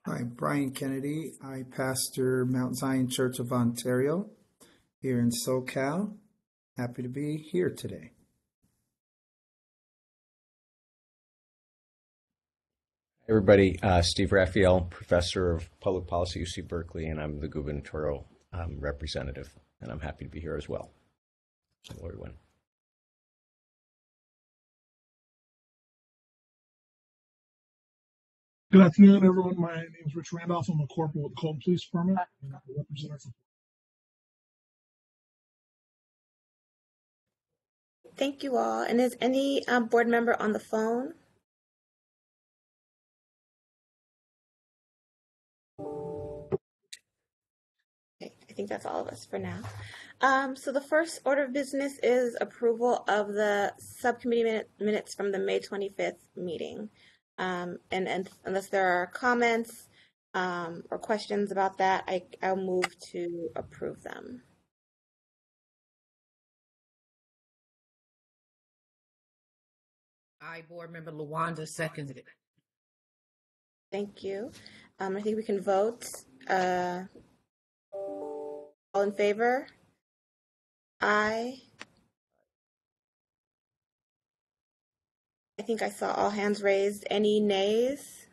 Hi, Brian Kennedy. I pastor Mount Zion Church of Ontario here in SoCal. Happy to be here today. Everybody, Steve Raphael, Professor of Public Policy at UC Berkeley, and I'm the gubernatorial representative, and I'm happy to be here as well. Hello, everyone. Good afternoon, everyone. My name is Rich Randolph. I'm a corporal with the Colton Police Department, and I'm a representative. Thank you all. And is any board member on the phone? Okay, I think that's all of us for now. So the first order of business is approval of the subcommittee minutes from the May 25th meeting. And unless there are comments or questions about that, I'll move to approve them. I, Board Member Lawanda, seconded it. Thank you. I think we can vote. All in favor? Aye. I think I saw all hands raised. Any nays?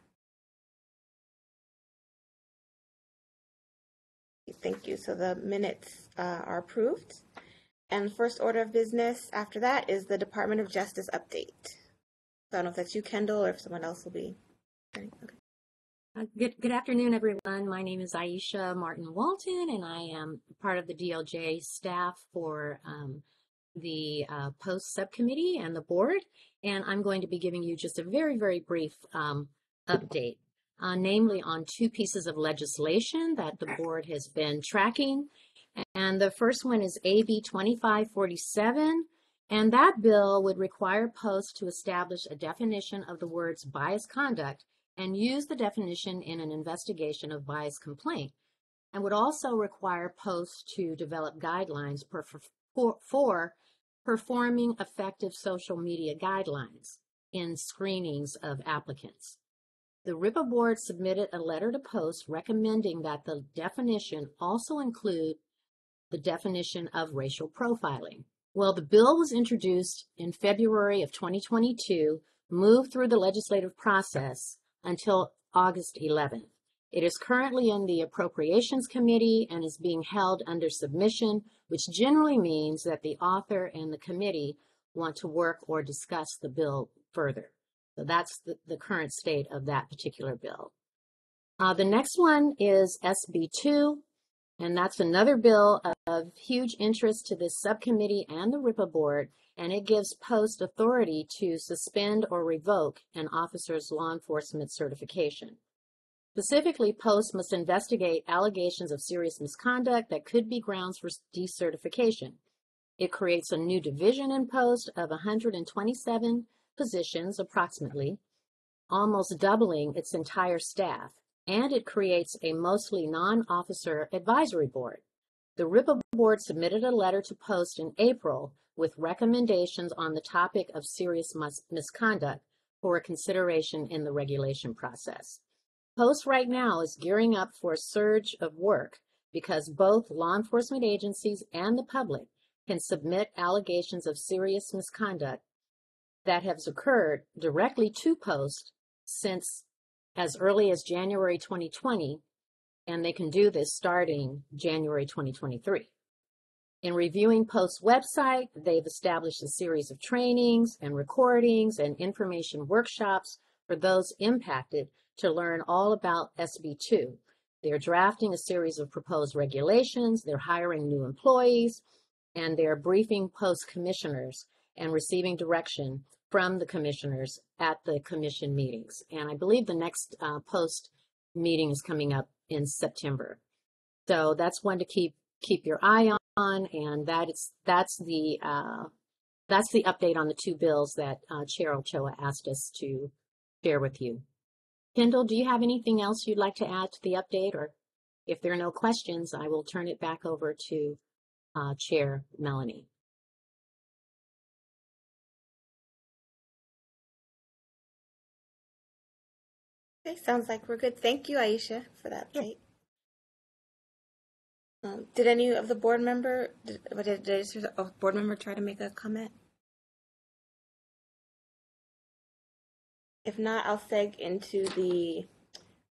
Thank you. So the minutes are approved. And first order of business after that is the Department of Justice update. So I don't know if that's you, Kendall, or if someone else will be. Okay. Good afternoon, everyone. My name is Aisha Martin Walton, and I am part of the DLJ staff for the post subcommittee and the board. And I'm going to be giving you just a very, very brief update, namely on two pieces of legislation that the board has been tracking. And the first one is AB 2547. And that bill would require posts to establish a definition of the words bias conduct and use the definition in an investigation of bias complaint, and would also require posts to develop guidelines for performing effective social media guidelines in screenings of applicants. The RIPA board submitted a letter to post recommending that the definition also include the definition of racial profiling. Well, the bill was introduced in February of 2022, moved through the legislative process until August 11th. It is currently in the Appropriations Committee and is being held under submission, which generally means that the author and the committee want to work or discuss the bill further. So that's the current state of that particular bill. The next one is SB 2, and that's another bill of huge interest to this subcommittee and the RIPA board, and it gives post authority to suspend or revoke an officer's law enforcement certification. Specifically, post must investigate allegations of serious misconduct that could be grounds for decertification. It creates a new division in post of 127 positions approximately, almost doubling its entire staff, and it creates a mostly non-officer advisory board. The RIPA board submitted a letter to post in April with recommendations on the topic of serious misconduct for consideration in the regulation process. Post right now is gearing up for a surge of work because both law enforcement agencies and the public can submit allegations of serious misconduct that has occurred directly to post since as early as January 2020, and they can do this starting January 2023. In reviewing Post's website, they've established a series of trainings and recordings and information workshops for those impacted to learn all about SB 2. They're drafting a series of proposed regulations, they're hiring new employees, and they're briefing Post commissioners and receiving direction from the commissioners at the commission meetings. And I believe the next Post meeting is coming up in September. So that's one to keep your eye on, and that's the update on the two bills that Chair Ochoa asked us to share with you. Kendall, do you have anything else you'd like to add to the update? Or if there are no questions, I will turn it back over to Chair Melanie. Okay, sounds like we're good. Thank you, Aisha, for that update. Did any of the did a board member try to make a comment? If not, I'll seg into the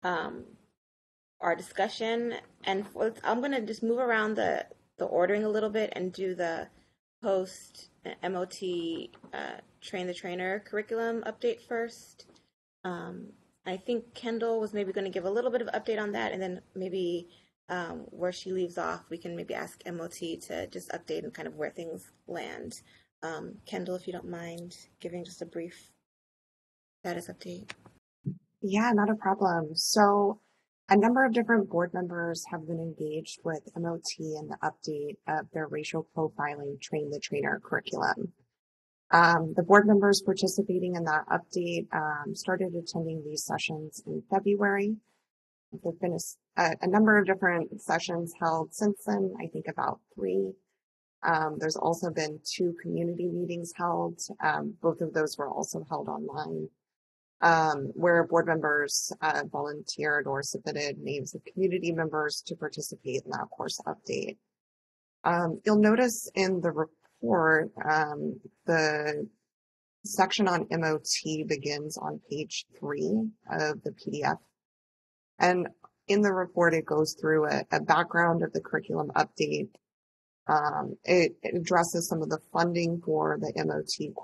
our discussion, and I'm gonna just move around the ordering a little bit and do the post MOT train the trainer curriculum update first. I think Kendall was maybe going to give a little bit of update on that, and then maybe where she leaves off, we can maybe ask MOT to just update and kind of where things land. Kendall, if you don't mind giving just a brief status update. Yeah, not a problem. So a number of different board members have been engaged with MOT in the update of their racial profiling train the trainer curriculum. The board members participating in that update started attending these sessions in February. There have been a number of different sessions held since then, I think about 3. There's also been 2 community meetings held. Both of those were also held online, where board members volunteered or submitted names of community members to participate in that course update. You'll notice in the report, the section on MOT begins on page 3 of the PDF. And in the report, it goes through a background of the curriculum update. It addresses some of the funding for the MOT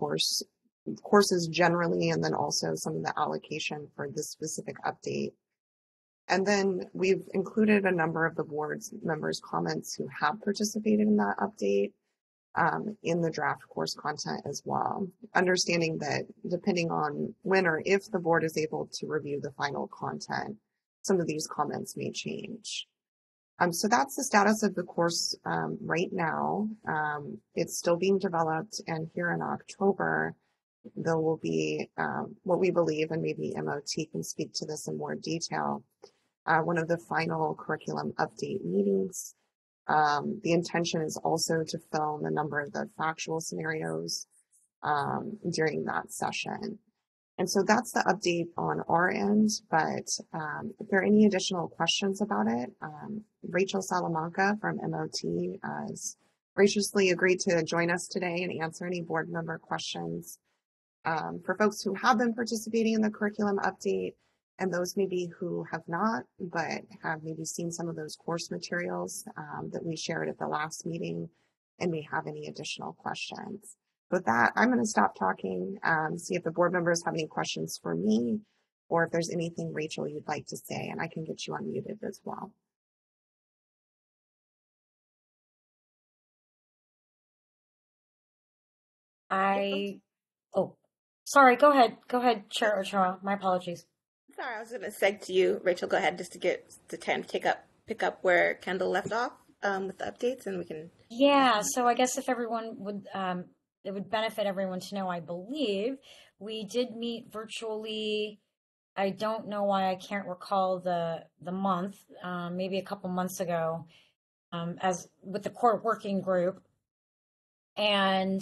courses generally, and then also some of the allocation for this specific update. And then we've included a number of the board's members' comments who have participated in that update in the draft course content as well, understanding that depending on when or if the board is able to review the final content, some of these comments may change. So that's the status of the course right now. It's still being developed, and here in October, there will be what we believe, and maybe MOT can speak to this in more detail, one of the final curriculum update meetings. The intention is also to film a number of the factual scenarios during that session. And so that's the update on our end, but if there are any additional questions about it, Rachel Salamanca from MOT has graciously agreed to join us today and answer any board member questions. For folks who have been participating in the curriculum update, and those maybe who have not, but have maybe seen some of those course materials that we shared at the last meeting and may have any additional questions. With that, I'm going to stop talking, see if the board members have any questions for me, or if there's anything, Rachel, you'd like to say, and I can get you unmuted as well. Sorry, go ahead, Chair Ochoa. My apologies. Sorry, I was going to seg to you, Rachel. Go ahead, just to get the time to pick up where Kendall left off with the updates, and we can. Yeah, so I guess if everyone would, it would benefit everyone to know. I believe we did meet virtually. I don't know why I can't recall the month. Maybe a couple months ago, as with the core working group, and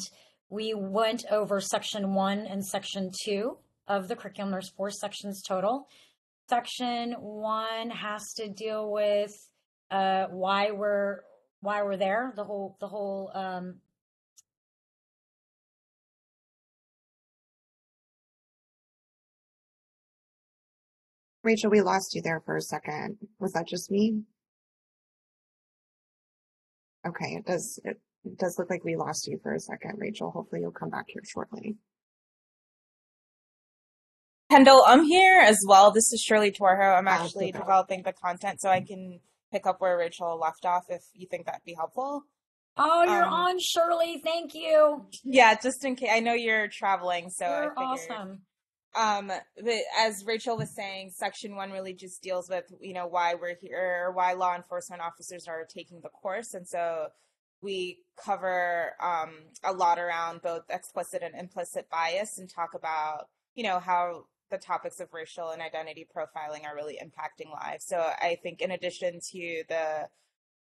we went over section 1 and section 2 of the curriculum. There's 4 sections total. Section 1 has to deal with why we're there. The whole. Rachel, we lost you there for a second. Was that just me? Okay, it does look like we lost you for a second, Rachel. Hopefully you'll come back here shortly. Kendall, I'm here as well. This is Shirley Torho. I'm actually developing the content, so I can pick up where Rachel left off if you think that'd be helpful. Oh, you're on, Shirley. Thank you. Yeah, just in case. I know you're traveling, so You're I figured. awesome. As Rachel was saying, section 1 really just deals with, why we're here, or why law enforcement officers are taking the course. And so we cover a lot around both explicit and implicit bias, and talk about, how the topics of racial and identity profiling are really impacting lives. So I think in addition to the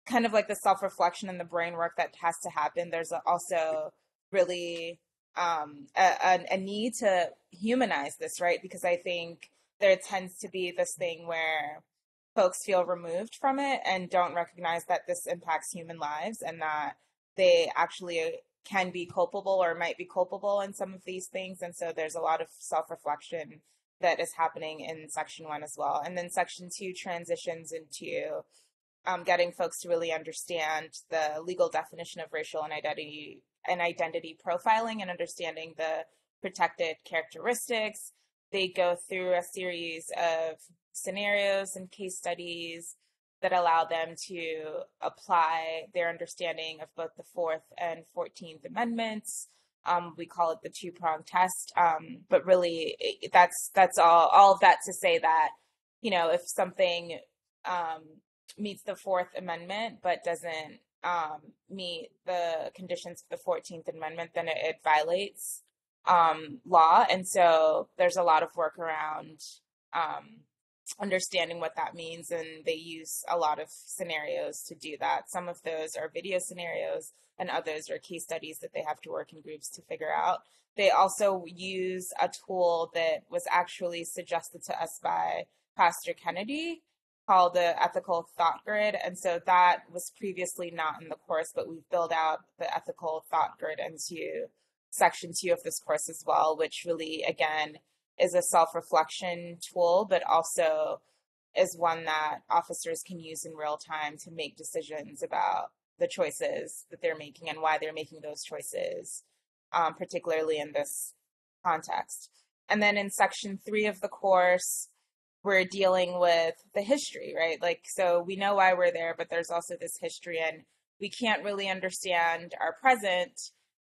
kind of like the self-reflection and the brain work that has to happen, there's also really a need to humanize this, right? Because I think there tends to be this thing where folks feel removed from it and don't recognize that this impacts human lives and that they actually can be culpable or might be culpable in some of these things. And so there's a lot of self-reflection that is happening in section 1 as well. And then section 2 transitions into getting folks to really understand the legal definition of racial and identity profiling and understanding the protected characteristics. They go through a series of scenarios and case studies that allow them to apply their understanding of both the 4th and 14th Amendments. We call it the two-pronged test, but really that's all of that to say that, if something meets the 4th Amendment but doesn't meet the conditions of the 14th Amendment, then it violates law. And so there's a lot of work around understanding what that means, and they use a lot of scenarios to do that. Some of those are video scenarios and others are case studies that they have to work in groups to figure out. They also use a tool that was actually suggested to us by Pastor Kennedy called the Ethical Thought Grid. And so that was previously not in the course, but we've built out the Ethical Thought Grid into section 2 of this course as well, which really, again, is a self-reflection tool, but also is one that officers can use in real time to make decisions about the choices that they're making and why they're making those choices, particularly in this context. And then in section 3 of the course, we're dealing with the history, right? So we know why we're there, but there's also this history, and we can't really understand our present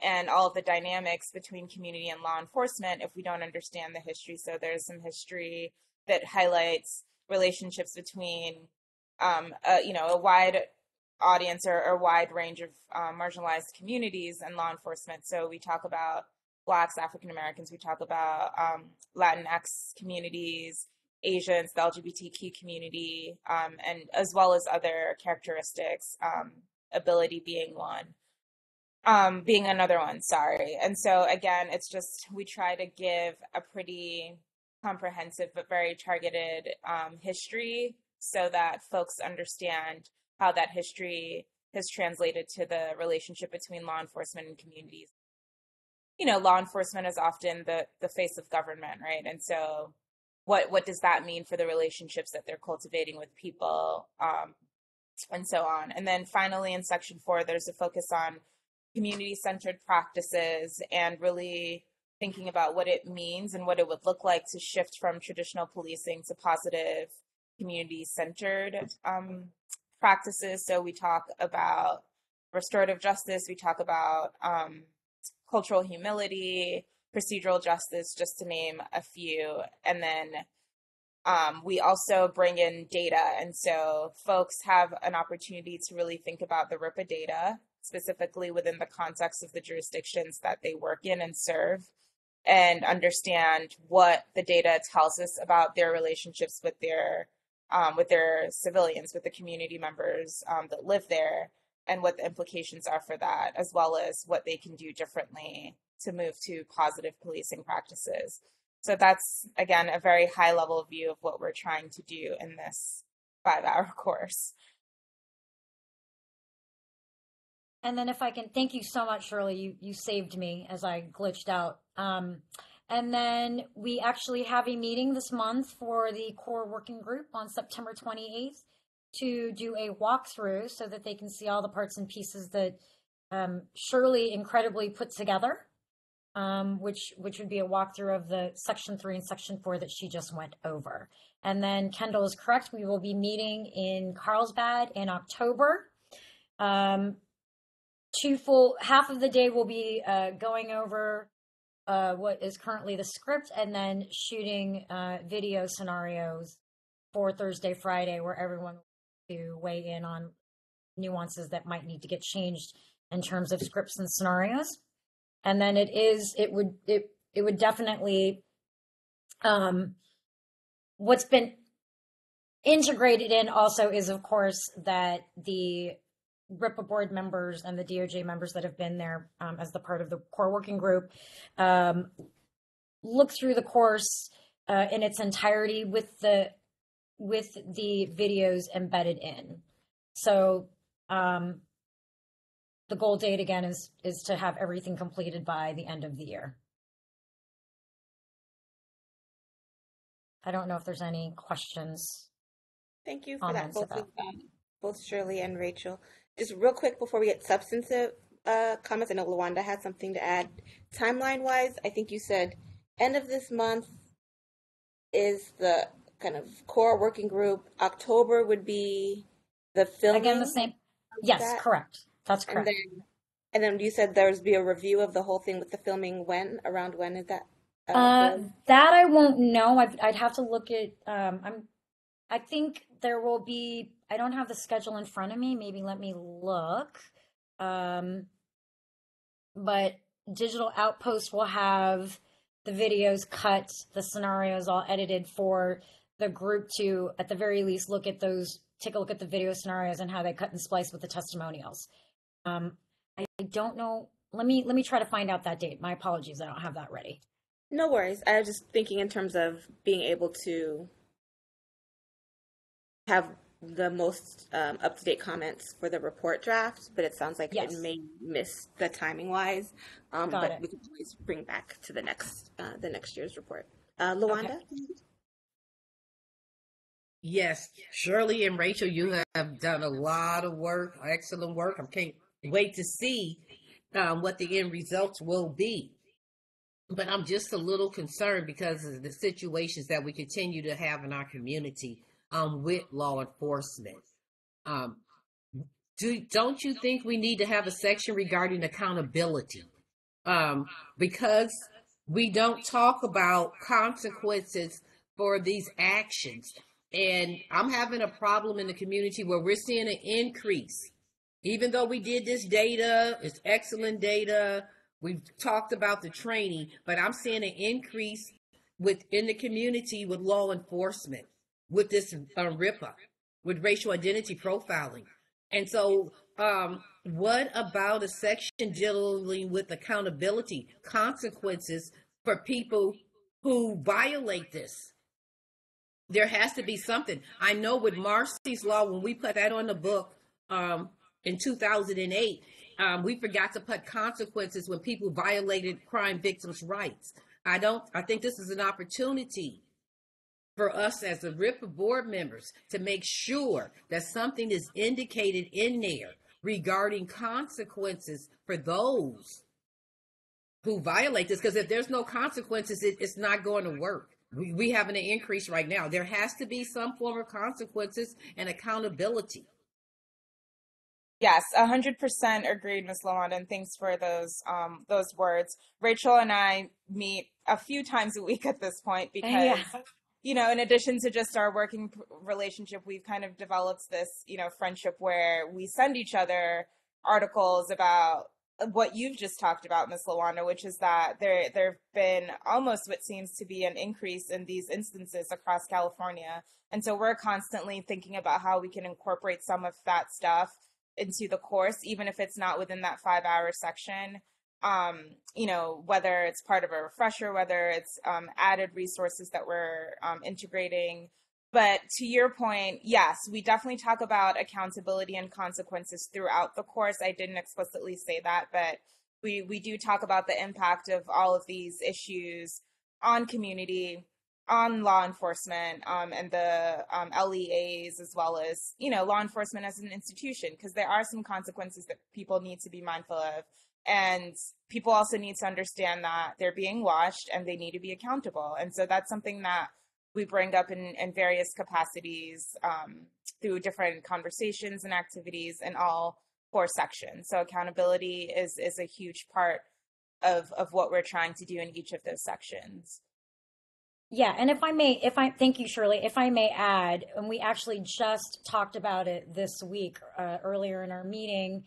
and all of the dynamics between community and law enforcement if we don't understand the history. So there's some history that highlights relationships between, a wide audience or a wide range of marginalized communities and law enforcement. So we talk about Blacks, African Americans, we talk about Latinx communities, Asians, the LGBTQ community, and as well as other characteristics, ability being another one, sorry. And so again, it's just, we try to give a pretty comprehensive but very targeted history so that folks understand how that history has translated to the relationship between law enforcement and communities. Law enforcement is often the face of government, right? And so what does that mean for the relationships that they're cultivating with people, and so on. And then finally in section 4, there's a focus on community-centered practices and really thinking about what it means and what it would look like to shift from traditional policing to positive community-centered practices. So we talk about restorative justice, we talk about cultural humility, procedural justice, just to name a few. And then we also bring in data. And so folks have an opportunity to really think about the RIPA data, specifically within the context of the jurisdictions that they work in and serve, and understand what the data tells us about their relationships with their civilians, with the community members that live there, and what the implications are for that, as well as what they can do differently to move to positive policing practices. So that's, again, a very high level view of what we're trying to do in this 5-hour course. And then if I can, thank you so much, Shirley. You saved me as I glitched out. And then we actually have a meeting this month for the core working group on September 28th to do a walkthrough so that they can see all the parts and pieces that Shirley incredibly put together, which would be a walkthrough of the section 3 and section 4 that she just went over. And then Kendall is correct. We will be meeting in Carlsbad in October. Half of the day will be going over what is currently the script, and then shooting video scenarios for Thursday, Friday, where everyone will to weigh in on nuances that might need to get changed in terms of scripts and scenarios. And then it would definitely, what's been integrated in also is, of course, that the RIPA board members and the DOJ members that have been there as the part of the core working group look through the course, in its entirety with the videos embedded in. So the goal date again is to have everything completed by the end of the year. I don't know if there's any questions. Thank you for that, Comments about. both Shirley and Rachel. Just real quick before we get substantive comments, I know Lawanda had something to add. Timeline-wise, I think you said end of this month is the kind of core working group. October would be the filming. Again, the same. of Yes, that. correct. That's And correct. then you said there's be a review of the whole thing with the filming around when is that? That I won't know. I'd have to look at. I think there will be. I don't have the schedule in front of me. Maybe let me look. But Digital Outpost will have the videos cut, the scenarios all edited for the group to, at the very least, look at those. Take a look at the video scenarios and how they cut and splice with the testimonials. I don't know. Let me try to find out that date. My apologies. I don't have that ready. No worries. I was just thinking in terms of being able to have the most up-to-date comments for the report draft, but it sounds like Yes. it may miss the timing-wise. Got But it. we can always bring back to the next year's report. Lawanda? Yes, Shirley and Rachel, you have done a lot of work, excellent work. I can't wait to see what the end results will be. But I'm just a little concerned because of the situations that we continue to have in our community with law enforcement. Don't you think we need to have a section regarding accountability? Because we don't talk about consequences for these actions. And I'm having a problem in the community where we're seeing an increase. Even though we did this data, it's excellent data. We've talked about the training, but I'm seeing an increase within the community with law enforcement, with this RIPA, with racial identity profiling. And so what about a section dealing with accountability, consequences for people who violate this? There has to be something. I know with Marcy's Law, when we put that on the book in 2008, we forgot to put consequences when people violated crime victims' rights. I think this is an opportunity for us as the RIPA board members to make sure that something is indicated in there regarding consequences for those who violate this. Because if there's no consequences, it's not going to work. We have an increase right now. There has to be some form of consequences and accountability. Yes, 100% agreed, Ms. Lawanda, and thanks for those words. Rachel and I meet a few times a week at this point because, in addition to just our working relationship, we've kind of developed this, friendship where we send each other articles about what you've just talked about, Ms. Lawanda, which is that there've been almost what seems to be an increase in these instances across California. And so we're constantly thinking about how we can incorporate some of that stuff into the course, even if it's not within that 5-hour section, whether it's part of a refresher, whether it's added resources that we're integrating. But to your point, yes, we definitely talk about accountability and consequences throughout the course. I didn't explicitly say that, but we do talk about the impact of all of these issues on community, on law enforcement, and the LEAs, as well as, law enforcement as an institution, because there are some consequences that people need to be mindful of. And people also need to understand that they're being watched and they need to be accountable. And so that's something that we bring up in various capacities through different conversations and activities in all 4 sections. So accountability is a huge part of what we're trying to do in each of those sections. Yeah, and thank you, Shirley. If I may add, and we actually just talked about it this week earlier in our meeting,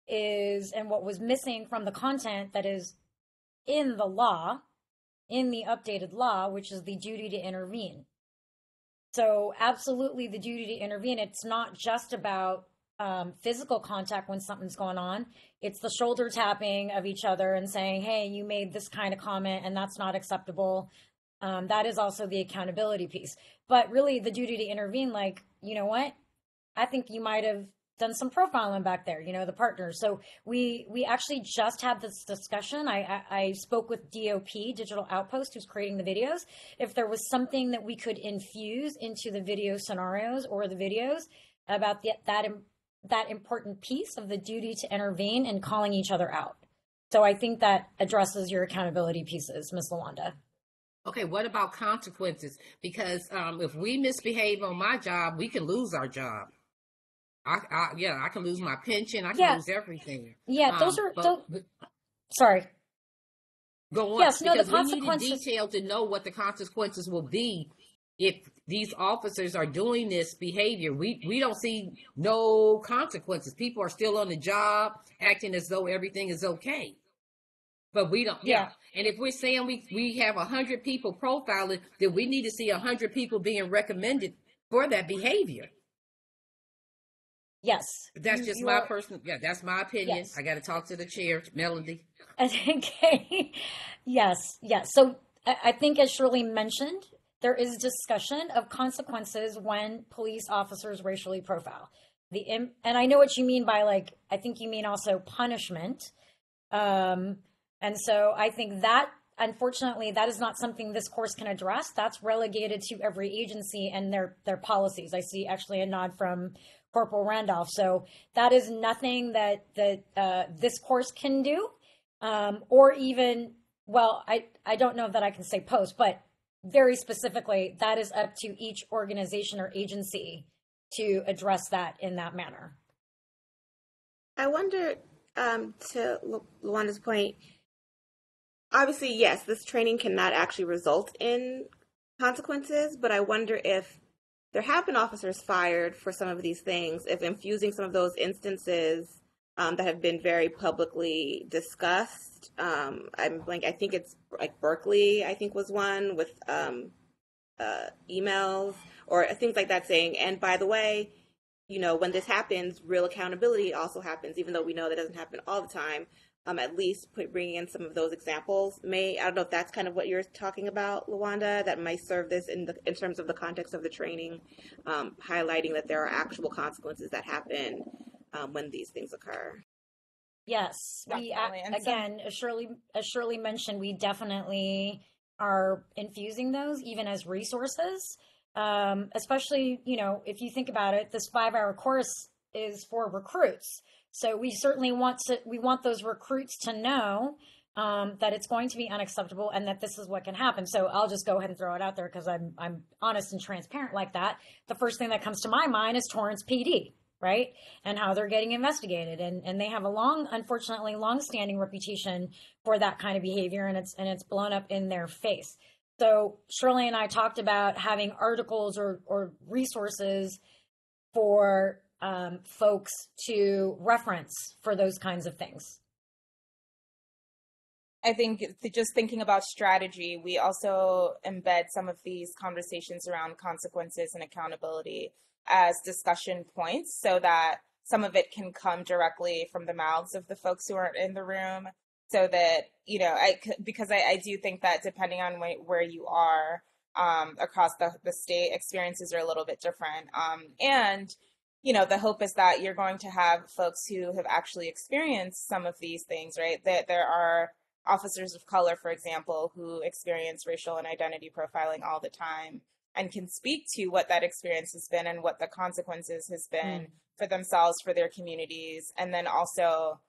and what was missing from the content that is in the law, in the updated law, which is the duty to intervene. So absolutely the duty to intervene. It's not just about physical contact when something's going on. It's the shoulder tapping of each other and saying, hey, you made this kind of comment and that's not acceptable. That is also the accountability piece. But really, the duty to intervene, like, you know what? I think you might have done some profiling back there, the partners. So we actually just had this discussion. I spoke with DOP, Digital Outpost, who's creating the videos. If there was something that we could infuse into the video scenarios or the videos about that important piece of the duty to intervene and calling each other out. So I think that addresses your accountability pieces, Ms. Lawanda. Okay, what about consequences? Because if we misbehave on my job, we can lose our job. I can lose my pension. I can lose everything. Yeah, sorry. Go on. Yes, no, the because we need consequences. detail to know what the consequences will be if these officers are doing this behavior. We don't see no consequences. People are still on the job, acting as though everything is okay. But we don't. Yeah. And if we're saying we have 100 people profiling, then we need to see 100 people being recommended for that behavior. Yes. That's just my personal. Yeah, that's my opinion. Yes. I got to talk to the chair, Melody. Okay. Yes. So I think, as Shirley mentioned, there is discussion of consequences when police officers racially profile. And I know what you mean by, like, I think you mean also punishment. And so I think that, unfortunately, that is not something this course can address. That's relegated to every agency and their policies. I see actually a nod from Corporal Randolph. So that is nothing that this course can do, or even, well, I don't know that I can say post, but very specifically, that is up to each organization or agency to address that in that manner. I wonder, to Luanda's point, obviously, yes, this training cannot actually result in consequences, but I wonder if there have been officers fired for some of these things, if infusing some of those instances that have been very publicly discussed. I think it's like Berkeley, I think was one with emails or things like that saying, and by the way, when this happens, real accountability also happens, even though we know that doesn't happen all the time. At least bringing in some of those examples I don't know if that's kind of what you're talking about, Luanda, that might serve this in terms of the context of the training, highlighting that there are actual consequences that happen when these things occur. Yes, again, as Shirley mentioned, we definitely are infusing those even as resources, especially, if you think about it, this 5-hour course is for recruits. So we certainly want those recruits to know that it's going to be unacceptable and that this is what can happen. So I'll just go ahead and throw it out there because I'm honest and transparent like that. The first thing that comes to my mind is Torrance PD, right? And how they're getting investigated. And they have a unfortunately long-standing reputation for that kind of behavior, and it's blown up in their face. So Shirley and I talked about having articles or resources for folks to reference for those kinds of things. I think just thinking about strategy, we also embed some of these conversations around consequences and accountability as discussion points so that some of it can come directly from the mouths of the folks who are in the room, so that, because I do think that depending on where you are across the state, experiences are a little bit different. And the hope is that you're going to have folks who have actually experienced some of these things, right? That there are officers of color, for example, who experience racial and identity profiling all the time and can speak to what that experience has been and what the consequences has been for themselves, for their communities, and then also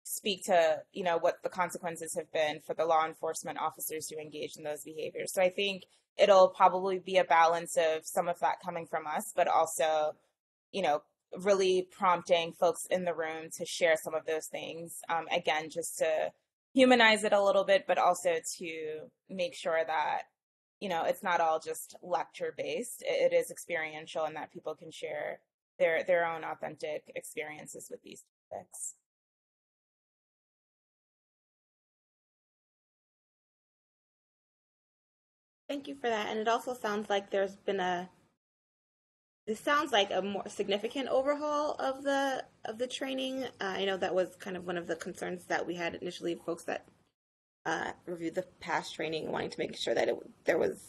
speak to, what the consequences have been for the law enforcement officers who engage in those behaviors. So I think it'll probably be a balance of some of that coming from us, but also really prompting folks in the room to share some of those things, again, just to humanize it a little bit, but also to make sure that, it's not all just lecture based. It is experiential, and that people can share their own authentic experiences with these topics. Thank you for that. And it also sounds like there's been a more significant overhaul of the training. I know that was kind of one of the concerns that we had initially, folks that reviewed the past training, wanting to make sure that there was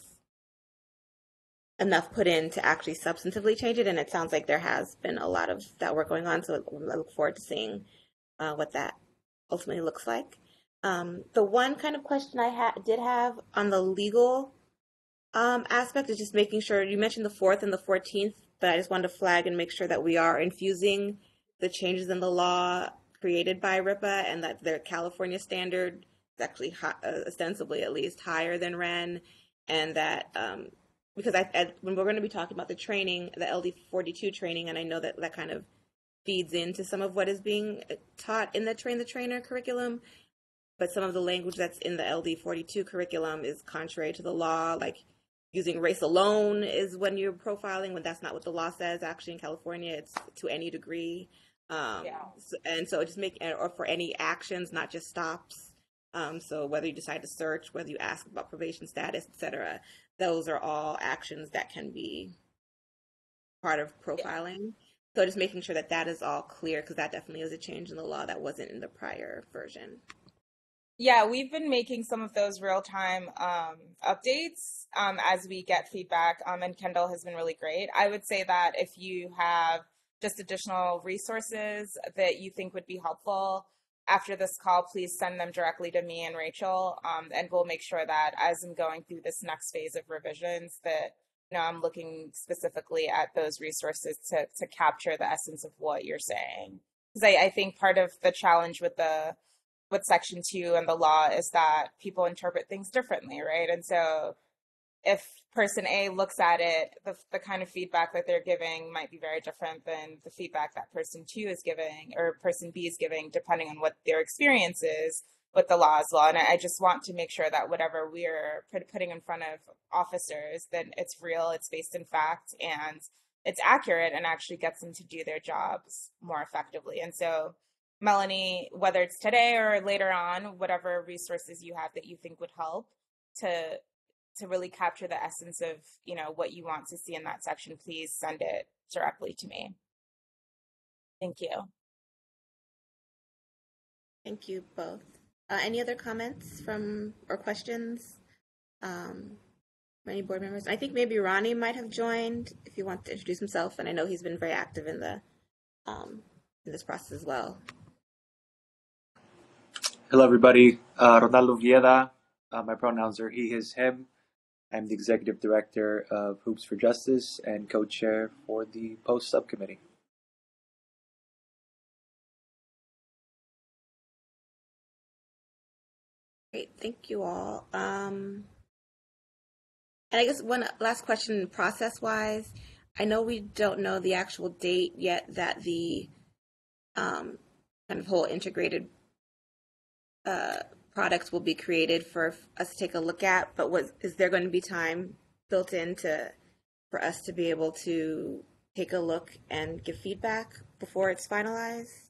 enough put in to actually substantively change it. And it sounds like there has been a lot of that work going on. So I look forward to seeing what that ultimately looks like. The one kind of question I did have on the legal aspect is just making sure, you mentioned the 4th and the 14th, but I just wanted to flag and make sure that we are infusing the changes in the law created by RIPA and that the California standard is actually ostensibly at least higher than REN, and that because when we're going to be talking about the training, the LD 42 training, and I know that kind of feeds into some of what is being taught in the Train the Trainer curriculum, but some of the language that's in the LD 42 curriculum is contrary to the law, like using race alone is when you're profiling, when that's not what the law says. Actually, in California, it's to any degree. And so just or for any actions, not just stops. So whether you decide to search, whether you ask about probation status, etc., those are all actions that can be part of profiling. So just making sure that that is all clear, because that definitely is a change in the law that wasn't in the prior version. Yeah, we've been making some of those real-time updates as we get feedback, and Kendall has been really great. I would say that if you have just additional resources that you think would be helpful after this call, please send them directly to me and Rachel, and we'll make sure that as I'm going through this next phase of revisions that I'm looking specifically at those resources to capture the essence of what you're saying. Because I think part of the challenge with Section 2 and the law is that people interpret things differently, right? And so if person A looks at it, the kind of feedback that they're giving might be very different than the feedback that person 2 is giving or person B is giving, depending on what their experience is with the law as well. And I just want to make sure that whatever we're putting in front of officers, that it's real, it's based in fact, and it's accurate and actually gets them to do their jobs more effectively. And so Melanie, whether it's today or later on, whatever resources you have that you think would help to really capture the essence of, what you want to see in that section, please send it directly to me. Thank you. Thank you both. Any other comments or questions from any board members? I think maybe Ronnie might have joined if he wants to introduce himself, and I know he's been very active in this process as well. Hello, everybody. Ronaldo Vieda. My pronouns are he, his, him. I'm the Executive Director of Hoops for Justice and co-chair for the Post Subcommittee. Great, thank you all. And I guess one last question, process-wise. I know we don't know the actual date yet that the kind of whole integrated products will be created for us to take a look at, but is there going to be time built in for us to be able to take a look and give feedback before it's finalized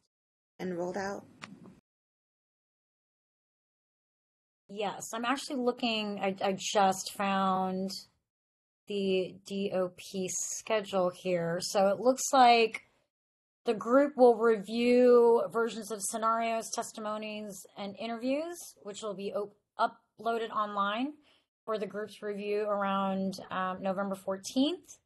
and rolled out? Yes, I'm actually looking, I just found the DOP schedule here. So it looks like the group will review versions of scenarios, testimonies, and interviews, which will be uploaded online for the group's review around November 14th.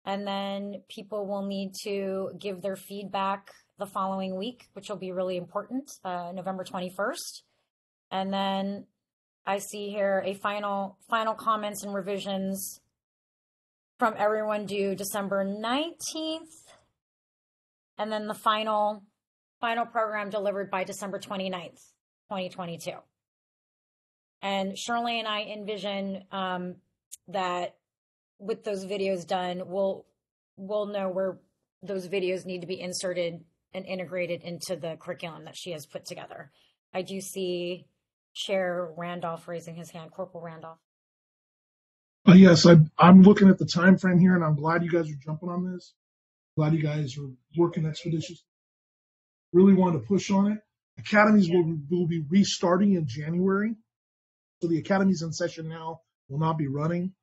And then people will need to give their feedback the following week, which will be really important, November 21st. And then I see here a final comments and revisions from everyone due December 19th. And then the final program delivered by December 29th, 2022. And Shirley and I envision that with those videos done, we'll know where those videos need to be inserted and integrated into the curriculum that she has put together. I do see Chair Randolph raising his hand, Corporal Randolph. Yes, I'm looking at the time frame here, and I'm glad you guys are jumping on this. Glad you guys are working expeditiously. Really wanted to push on it. Academies will be restarting in January. So the academies in session now will not be running.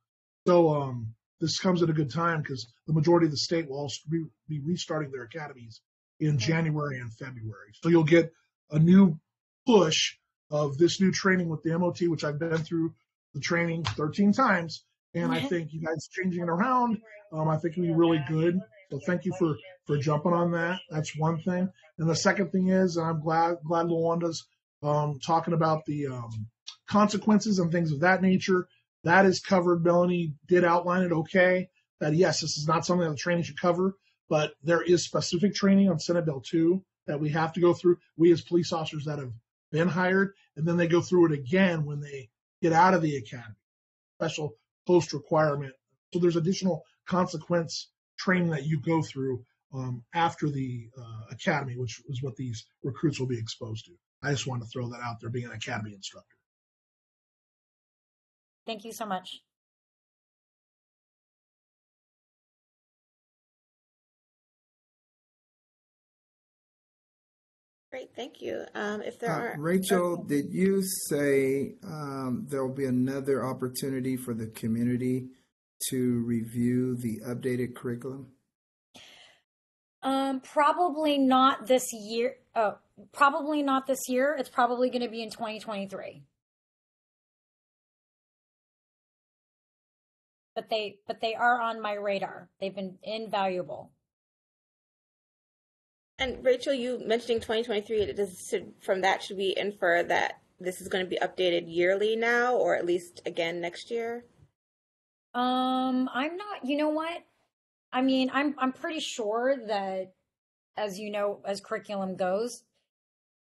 So this comes at a good time because the majority of the state will also be restarting their academies in January and February. So you'll get a new push of this new training with the MOT, which I've been through the training 13 times. And I think you guys changing it around, I think it'll be really good. So thank you for jumping on that. That's one thing. And the second thing is, I'm glad Lawanda's talking about the consequences and things of that nature. That is covered. Melanie did outline it okay, that yes, this is not something that the training should cover, but there is specific training on Senate Bill 2 that we have to go through, we as police officers that have been hired, and then they go through it again when they get out of the academy, special post requirement. So there's additional consequence training that you go through after the academy, which is what these recruits will be exposed to. I just wanted to throw that out there, being an academy instructor. Thank you so much. Great, thank you. If there are Rachel, did you say there will be another opportunity for the community to review the updated curriculum? Probably not this year. Oh, probably not this year. It's probably going to be in 2023. But they are on my radar. They've been invaluable. And Rachel, you mentioning 2023, from that, should we infer that this is going to be updated yearly now, or at least again next year? I'm not, you know what? I mean, I'm pretty sure that, as you know, as curriculum goes,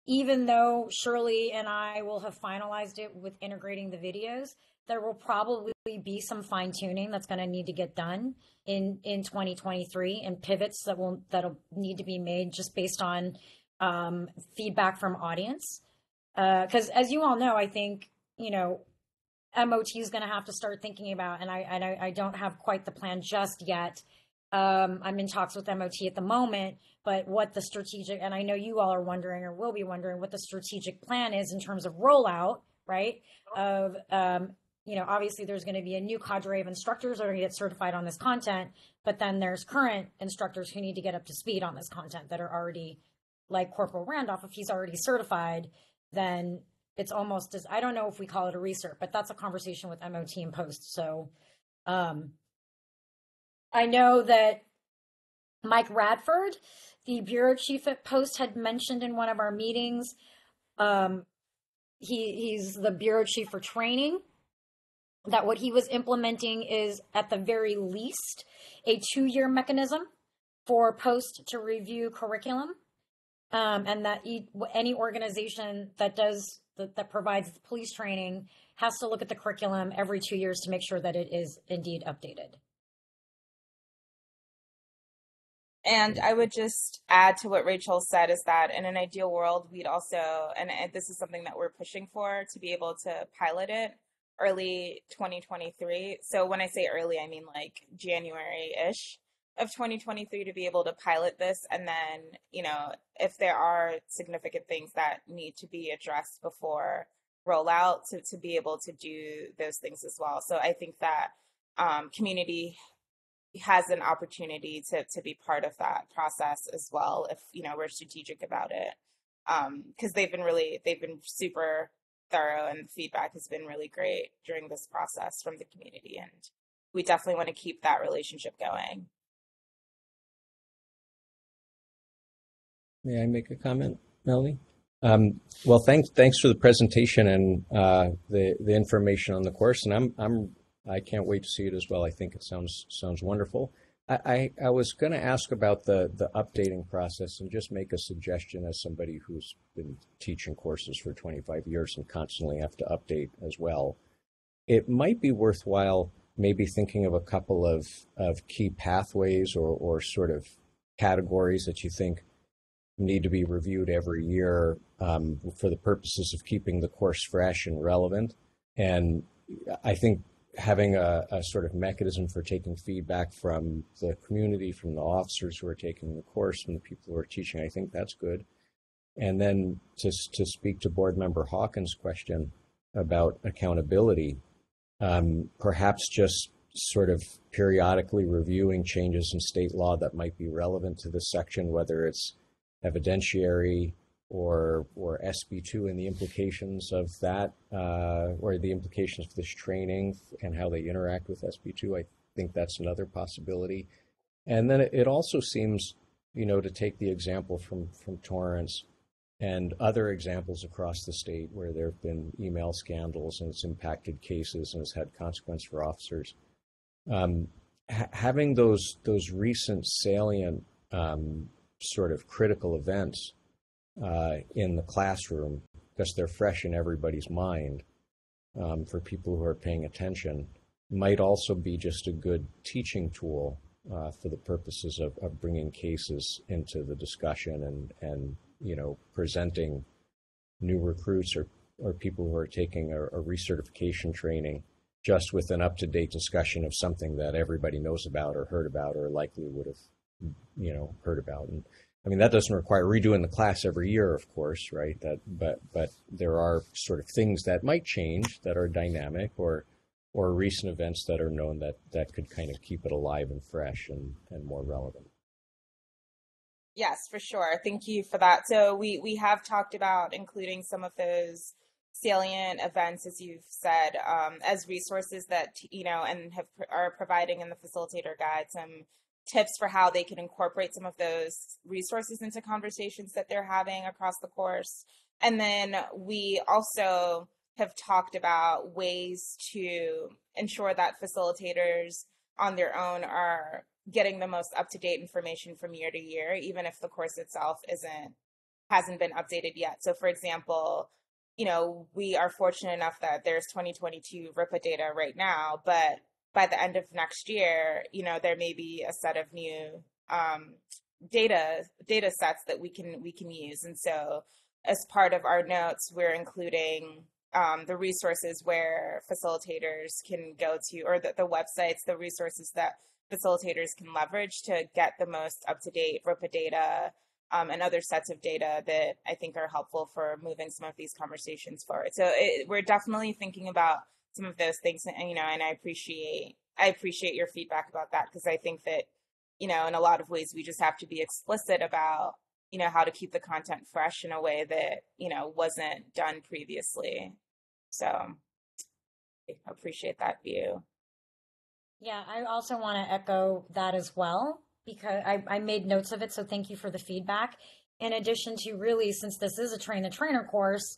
even though Shirley and I will have finalized it with integrating the videos, there will probably be some fine tuning that's going to need to get done in 2023, and pivots that'll need to be made just based on feedback from audience. Because as you all know, I think, you know, MOT is going to have to start thinking about, and I don't have quite the plan just yet. I'm in talks with MOT at the moment, but what the strategic, and I know you all are wondering or will be wondering what the strategic plan is in terms of rollout, right? Of, you know, obviously there's going to be a new cadre of instructors that are going to get certified on this content, but then there's current instructors who need to get up to speed on this content that are already, like Corporal Randolph, if he's already certified, then it's almost as, I don't know if we call it a recert, but that's a conversation with MOT and Post. So I know that Mike Radford, the bureau chief at Post, had mentioned in one of our meetings, he's the bureau chief for training, that what he was implementing is at the very least a 2-year mechanism for Post to review curriculum, and that any organization that provides police training has to look at the curriculum every 2 years to make sure that it is indeed updated. And I would just add to what Rachel said, is that in an ideal world, we'd also, and this is something that we're pushing for, to be able to pilot it early 2023. So when I say early, I mean like January-ish of 2023, to be able to pilot this. And then, you know, if there are significant things that need to be addressed before rollout, to be able to do those things as well. So I think that community has an opportunity to be part of that process as well, if, you know, we're strategic about it. Because they've been super thorough, and the feedback has been really great during this process from the community, and we definitely want to keep that relationship going. May I make a comment, Melanie? Well, thanks for the presentation and the information on the course, and I can't wait to see it as well. I think it sounds wonderful. I was going to ask about the updating process and just make a suggestion as somebody who's been teaching courses for 25 years and constantly have to update as well. It might be worthwhile maybe thinking of a couple of key pathways or sort of categories that you think need to be reviewed every year for the purposes of keeping the course fresh and relevant. And I think having a sort of mechanism for taking feedback from the community, from the officers who are taking the course, from the people who are teaching, I think that's good. And then to speak to Board Member Hawkins' question about accountability, perhaps just sort of periodically reviewing changes in state law that might be relevant to this section, whether it's evidentiary or SB2 and the implications of that, or the implications of this training and how they interact with SB2. I think that's another possibility. And then it also seems, to take the example from Torrance and other examples across the state where there have been email scandals and it's impacted cases and has had consequence for officers. Having those recent salient sort of critical events in the classroom, because they're fresh in everybody's mind for people who are paying attention, might also be just a good teaching tool for the purposes of bringing cases into the discussion and presenting new recruits or people who are taking a recertification training just with an up-to-date discussion of something that everybody knows about or heard about or likely would have heard about. And I mean, that doesn't require redoing the class every year, of course, right? But there are sort of things that might change that are dynamic or recent events that are known that could kind of keep it alive and fresh and more relevant. Yes, for sure. Thank you for that. So we have talked about including some of those salient events, as you've said, as resources that, and are providing in the facilitator guide some tips for how they can incorporate some of those resources into conversations that they're having across the course. And then we also have talked about ways to ensure that facilitators on their own are getting the most up-to-date information from year to year, even if the course itself hasn't been updated yet. So for example, we are fortunate enough that there's 2022 RIPA data right now, but by the end of next year, there may be a set of new data sets that we can use. And so as part of our notes, we're including the resources where facilitators can go to, or the websites, the resources that facilitators can leverage to get the most up-to-date RIPA data and other sets of data that I think are helpful for moving some of these conversations forward. So we're definitely thinking about some of those things, and and I appreciate your feedback about that, because I think that in a lot of ways we just have to be explicit about how to keep the content fresh in a way that wasn't done previously. So I appreciate that view. Yeah, I also want to echo that as well, because I made notes of it. So thank you for the feedback. In addition to, really, since this is a train-the-trainer course,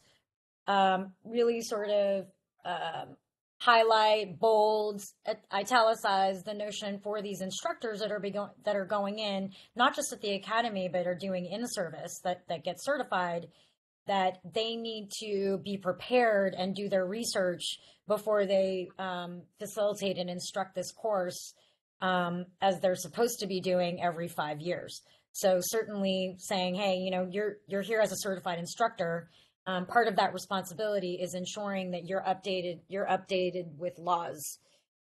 really sort of highlight, bold, italicize the notion for these instructors that are going in, not just at the academy, but are doing in-service that get certified, that they need to be prepared and do their research before they facilitate and instruct this course, as they're supposed to be doing every 5 years. So certainly saying, hey, you're here as a certified instructor. Part of that responsibility is ensuring that you're updated with laws,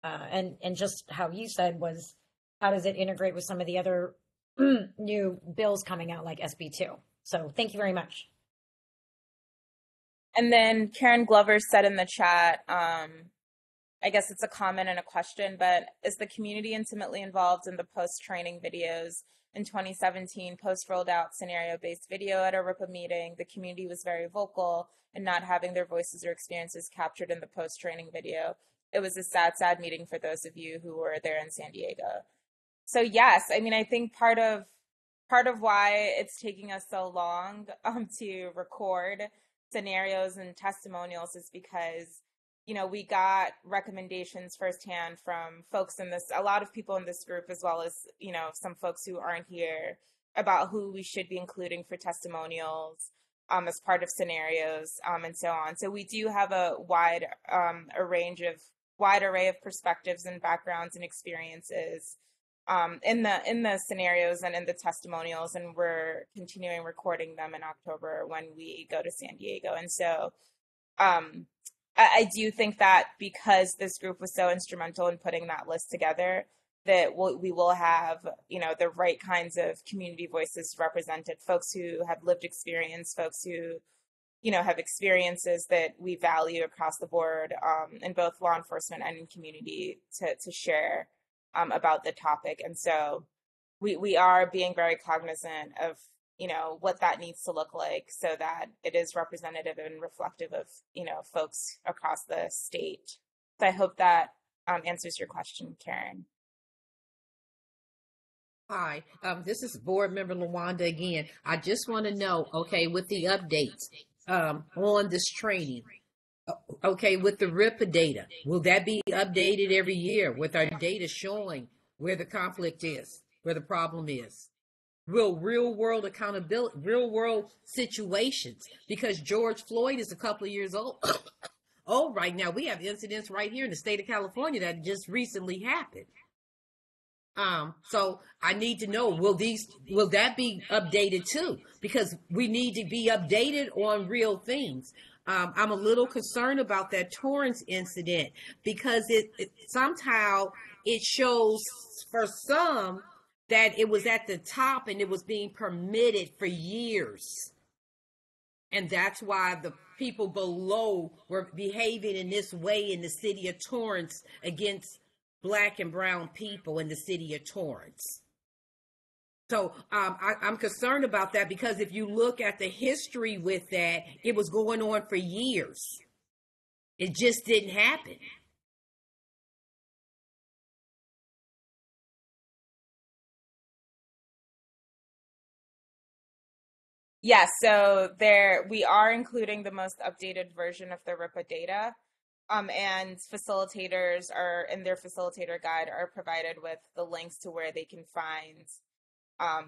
and just how you said was, how does it integrate with some of the other new bills coming out like SB2? So thank you very much. And then Karen Glover said in the chat, I guess it's a comment and a question, but is the community intimately involved in the post-training videos? In 2017, Post rolled out scenario-based video at a RIPA meeting. The community was very vocal in not having their voices or experiences captured in the post-training video. It was a sad meeting for those of you who were there in San Diego. So yes, I mean, I think part of why it's taking us so long to record scenarios and testimonials is because we got recommendations firsthand from folks a lot of people in this group, as well as, some folks who aren't here, about who we should be including for testimonials as part of scenarios and so on. So we do have a wide array of perspectives and backgrounds and experiences in the scenarios and in the testimonials, and we're continuing recording them in October when we go to San Diego. And so I do think that because this group was so instrumental in putting that list together, that we will have, the right kinds of community voices represented, folks who have lived experience, folks who, have experiences that we value across the board in both law enforcement and in community to share about the topic. And so we are being very cognizant of, what that needs to look like so that it is representative and reflective of, folks across the state. So I hope that answers your question, Karen. Hi, this is Board Member Lawanda again. I just want to know, okay, with the updates on this training, okay, with the RIPA data, will that be updated every year with our data showing where the conflict is, where the problem is? Real world accountability, real world situations, because George Floyd is a couple of years old. Oh, right now we have incidents right here in the state of California that just recently happened. So I need to know, will that be updated too? Because we need to be updated on real things. I'm a little concerned about that Torrance incident because it somehow it shows for some that it was at the top and it was being permitted for years. And that's why the people below were behaving in this way in the city of Torrance against Black and brown people in the city of Torrance. So I'm concerned about that because if you look at the history with that, it was going on for years. It just didn't happen. Yes, so we are including the most updated version of the RIPA data. And facilitators are in their facilitator guide are provided with the links to where they can find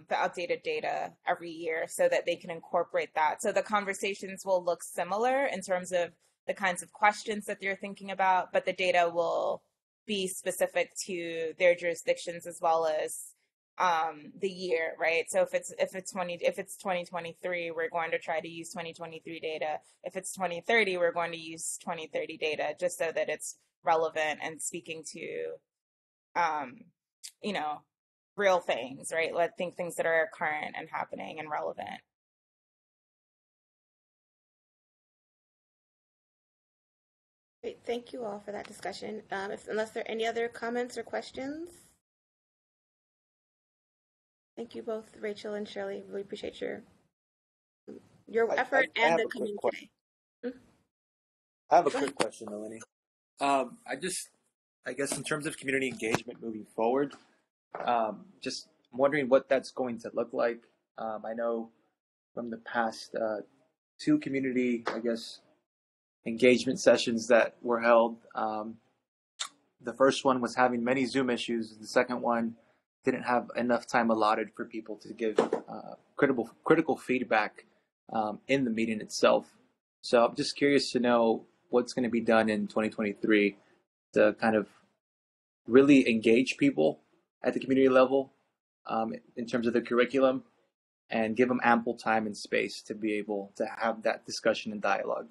the updated data every year so that they can incorporate that. So the conversations will look similar in terms of the kinds of questions that they're thinking about, but the data will be specific to their jurisdictions as well as the year, right? So if it's 2023, we're going to try to use 2023 data. If it's 2030, we're going to use 2030 data just so that it's relevant and speaking to real things, right? Like things that are current and happening and relevant. Great, thank you all for that discussion. Unless there are any other comments or questions. Thank you both, Rachel and Shirley. Really appreciate your effort and the coming today. I have a quick question, Melanie. I guess in terms of community engagement moving forward, just wondering what that's going to look like. I know from the past 2 community, engagement sessions that were held. The first one was having many Zoom issues. The second one didn't have enough time allotted for people to give critical feedback in the meeting itself. So I'm just curious to know what's going to be done in 2023 to kind of really engage people at the community level in terms of the curriculum and give them ample time and space to be able to have that discussion and dialogue.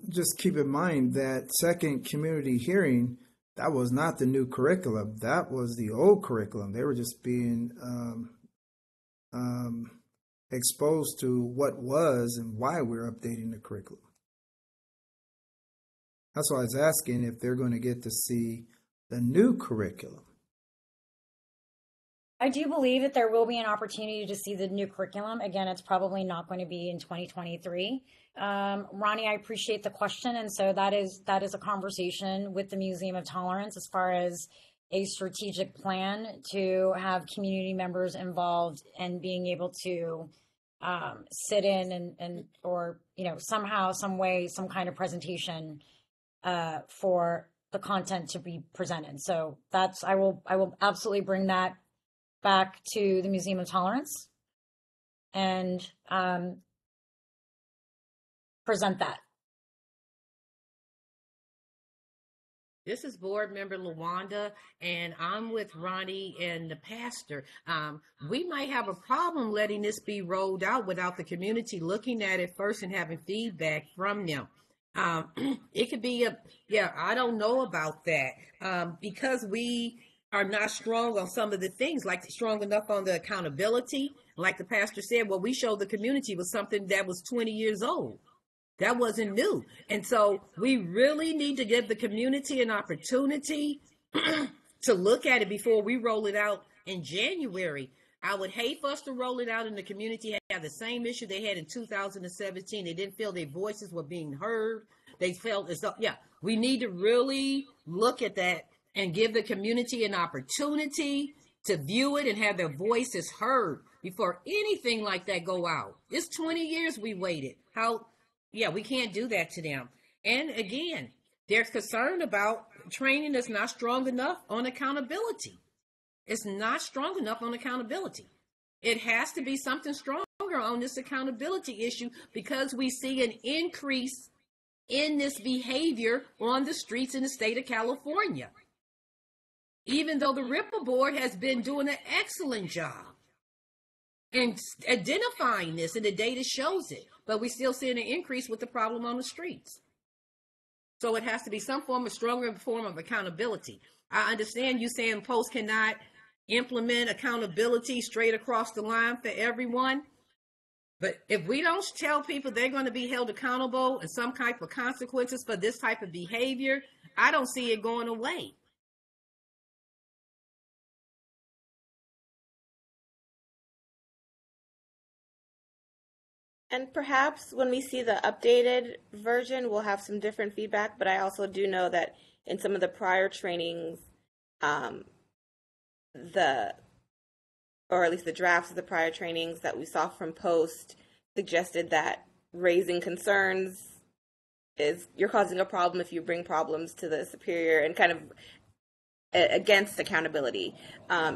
Just keep in mind that second community hearing, that was not the new curriculum. That was the old curriculum. They were just being exposed to what was and why we're updating the curriculum. That's why I was asking if they're going to get to see the new curriculum. I do believe that there will be an opportunity to see the new curriculum. Again, it's probably not going to be in 2023. Ronnie, I appreciate the question. And so that is a conversation with the Museum of Tolerance as far as a strategic plan to have community members involved and being able to sit in and or, somehow, some way, some kind of presentation for the content to be presented. So I will absolutely bring that back to the Museum of Tolerance and present that. This is Board Member Lawanda, and I'm with Ronnie and the pastor. We might have a problem letting this be rolled out without the community looking at it first and having feedback from them. It could be I don't know about that because we are not strong on some of the things, like strong enough on the accountability. Like the pastor said, what we showed the community was something that was 20 years old. That wasn't new. And so we really need to give the community an opportunity to look at it before we roll it out in January. I would hate for us to roll it out in the community, have the same issue they had in 2017. They didn't feel their voices were being heard. They felt as though, yeah, we need to really look at that and give the community an opportunity to view it and have their voices heard before anything like that go out. It's 20 years we waited. Yeah, we can't do that to them. And again, they're concerned about training that's not strong enough on accountability. It's not strong enough on accountability. It has to be something stronger on this accountability issue because we see an increase in this behavior on the streets in the state of California. Even though the Ripple Board has been doing an excellent job in identifying this, and the data shows it, but we still seeing an increase with the problem on the streets. So it has to be some form of stronger form of accountability. I understand you saying posts cannot implement accountability straight across the line for everyone. But if we don't tell people they're going to be held accountable and some type of consequences for this type of behavior, I don't see it going away. And perhaps when we see the updated version, we'll have some different feedback. But I also do know that in some of the prior trainings, or at least the drafts of the prior trainings that we saw from Post suggested that raising concerns is you're causing a problem if you bring problems to the superior, and kind of against accountability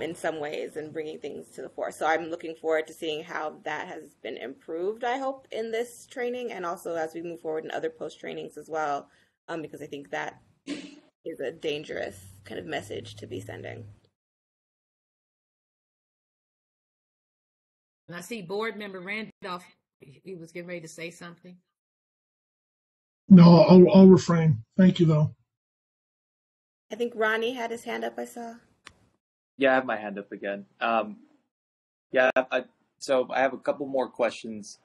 in some ways and bringing things to the fore. So I'm looking forward to seeing how that has been improved, I hope, in this training, and also as we move forward in other Post trainings as well, because I think that is a dangerous kind of message to be sending. And I see board member Randolph, he was getting ready to say something. No, I'll refrain. Thank you, though. I think Ronnie had his hand up, I saw. Yeah, I have my hand up again. So I have a couple more questions.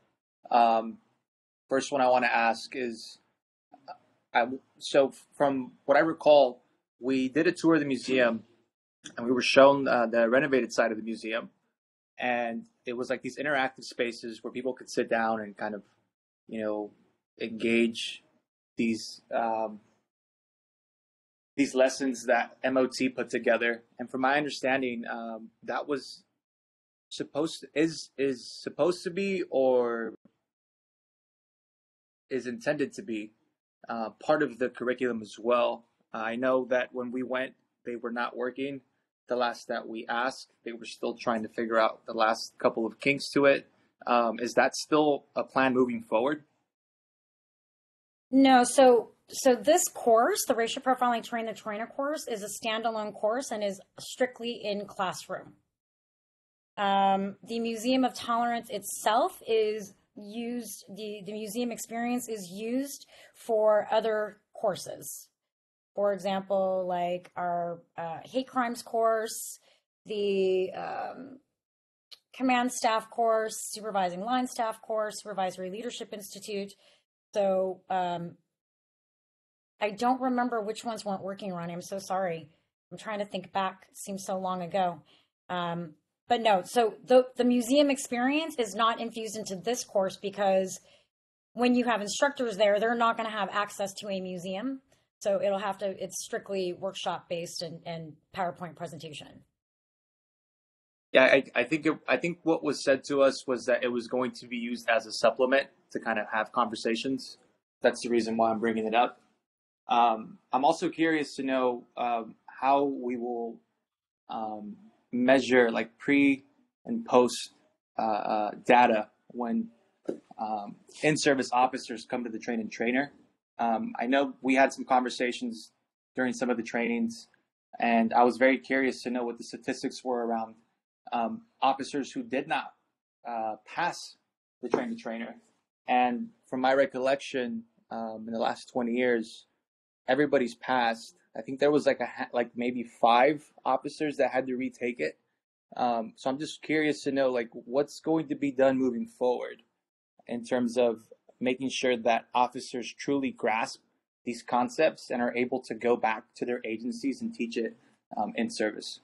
First one I want to ask is, so from what I recall, we did a tour of the museum, and we were shown the renovated side of the museum, and it was like these interactive spaces where people could sit down and kind of, engage these lessons that MOT put together. And from my understanding, that was supposed to be, or is intended to be, part of the curriculum as well. I know that when we went, they were not working. The last that we asked, they were still trying to figure out the last couple of kinks to it. Is that still a plan moving forward? No, so this course, the Racial Profiling Train the Trainer course, is a standalone course and is strictly in classroom. The Museum of Tolerance itself is used, the museum experience is used for other courses. For example, like our hate crimes course, the command staff course, supervising line staff course, Supervisory Leadership Institute. So I don't remember which ones weren't working, Ronnie. I'm so sorry. I'm trying to think back. It seems so long ago. But no, so the museum experience is not infused into this course because when you have instructors there, they're not going to have access to a museum. So it's strictly workshop based and PowerPoint presentation. Yeah, I think what was said to us was that it was going to be used as a supplement to kind of have conversations. That's the reason why I'm bringing it up. I'm also curious to know how we will measure like pre and post data when in-service officers come to the train and trainer. I know we had some conversations during some of the trainings, and I was very curious to know what the statistics were around officers who did not pass the train to trainer. And from my recollection, in the last 20 years, everybody's passed. I think there was like maybe 5 officers that had to retake it. So I'm just curious to know like what's going to be done moving forward in terms of making sure that officers truly grasp these concepts and are able to go back to their agencies and teach it in service.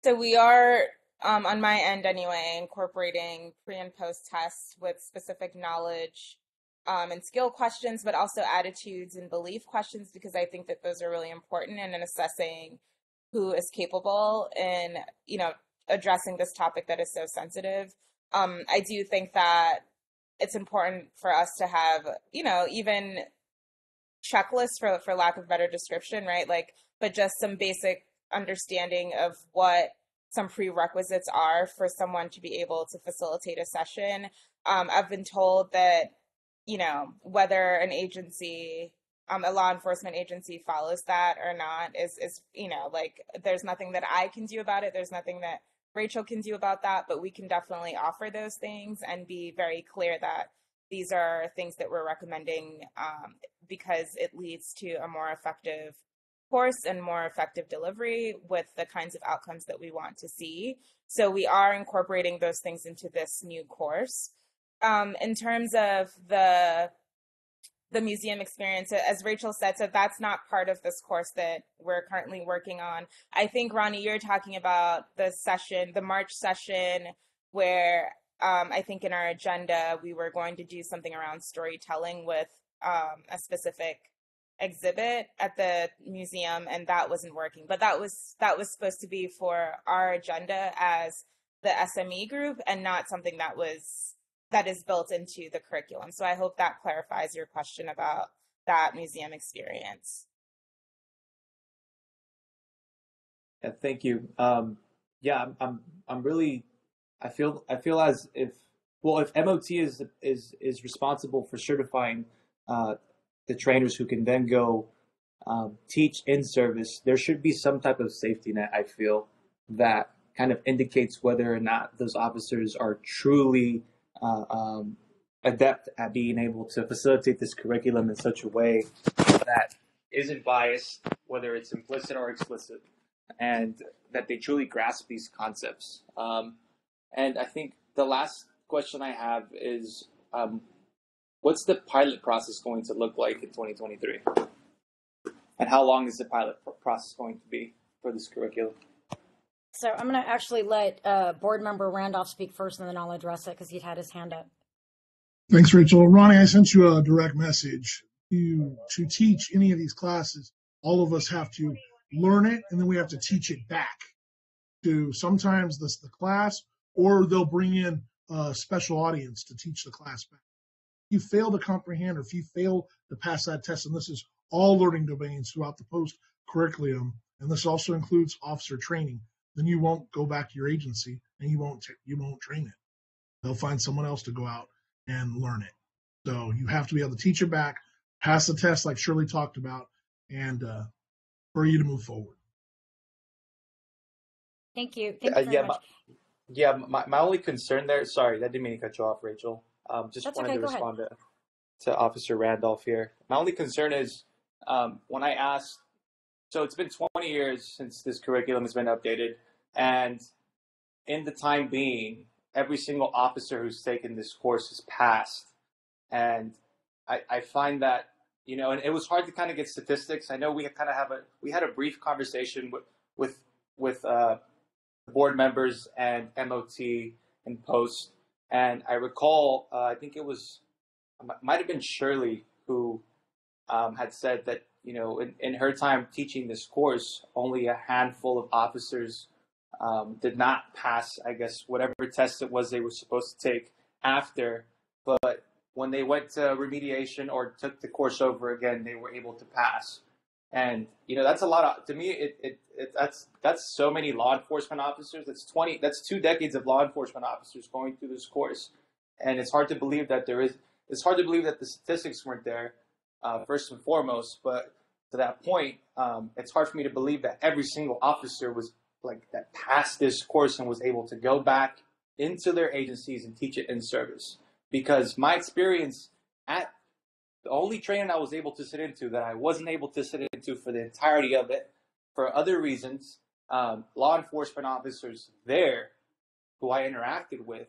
So we are, on my end anyway, incorporating pre and post tests with specific knowledge and skill questions, but also attitudes and belief questions, because I think that those are really important in assessing who is capable in, addressing this topic that is so sensitive. I do think that it's important for us to have, even checklists, for lack of better description, right? Like, but just some basic understanding of what some prerequisites are for someone to be able to facilitate a session. I've been told that, whether an agency, a law enforcement agency follows that or not is, like, there's nothing that I can do about it. There's nothing that Rachel can do about that, but we can definitely offer those things and be very clear that these are things that we're recommending because it leads to a more effective course and more effective delivery with the kinds of outcomes that we want to see. So we are incorporating those things into this new course. In terms of the museum experience, as Rachel said, so that's not part of this course that we're currently working on. I think, Ronnie, you're talking about the session, the March session, where I think in our agenda, we were going to do something around storytelling with a specific exhibit at the museum, and that wasn't working. But that was supposed to be for our agenda as the SME group and not something that is built into the curriculum. So I hope that clarifies your question about that museum experience. Yeah, thank you. Yeah, I'm really, I feel as if MOT is responsible for certifying the trainers who can then go teach in service, there should be some type of safety net, I feel, that kind of indicates whether or not those officers are truly adept at being able to facilitate this curriculum in such a way that isn't biased, whether it's implicit or explicit, and that they truly grasp these concepts. And I think the last question I have is, what's the pilot process going to look like in 2023? And how long is the pilot process going to be for this curriculum? So I'm going to actually let board member Randolph speak first, and then I'll address it because he'd had his hand up. Thanks, Rachel. Ronnie, I sent you a direct message. To teach any of these classes, all of us have to learn it, and then we have to teach it back to sometimes the class, or they'll bring in a special audience to teach the class back. If you fail to comprehend, or if you fail to pass that test, and this is all learning domains throughout the post curriculum, and this also includes officer training, then you won't go back to your agency and you won't train it. They'll find someone else to go out and learn it. So you have to be able to teach it back, pass the test like Shirley talked about, and for you to move forward. Thank you. Thank you very much. My only concern there, sorry, that didn't mean to cut you off, Rachel. Just That's wanted okay, to go respond to Officer Randolph here. My only concern is when I asked, so it's been 20 years since this curriculum has been updated, and in the time being, every single officer who's taken this course has passed. And I find that, and it was hard to kind of get statistics. I know we had a brief conversation with board members and MOT and post. And I recall, I think it might have been Shirley who had said that, in her time teaching this course, only a handful of officers did not pass, I guess, whatever test it was they were supposed to take after. But when they went to remediation or took the course over again, they were able to pass. And, that's a lot to me, that's so many law enforcement officers. That's 2 decades of law enforcement officers going through this course. And it's hard to believe that it's hard to believe that the statistics weren't there, first and foremost. But to that point, it's hard for me to believe that every single officer that passed this course and was able to go back into their agencies and teach it in service. Because my experience at the only training I was able to sit into that I wasn't able to sit into for the entirety of it, for other reasons, law enforcement officers there who I interacted with,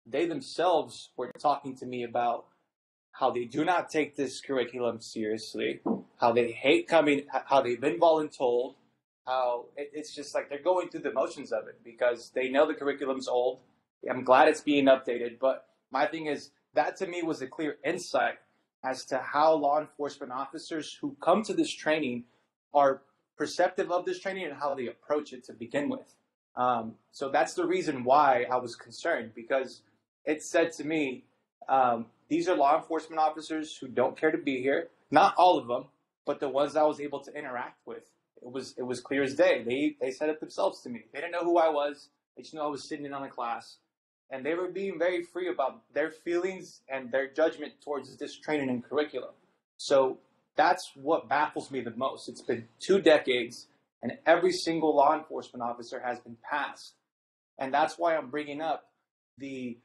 they themselves were talking to me about how they do not take this curriculum seriously, how they hate coming, how they've been voluntold, how it's just like they're going through the motions of it because they know the curriculum's old. I'm glad it's being updated, but my thing is that to me was a clear insight as to how law enforcement officers who come to this training are perceptive of this training and how they approach it to begin with. So that's the reason why I was concerned, because it said to me, these are law enforcement officers who don't care to be here. Not all of them, but the ones I was able to interact with. It was clear as day. They said it themselves to me. They didn't know who I was. They just knew I was sitting in on a class. And they were being very free about their feelings and their judgment towards this training and curriculum. So that's what baffles me the most. It's been 2 decades, and every single law enforcement officer has been passed. And that's why I'm bringing up the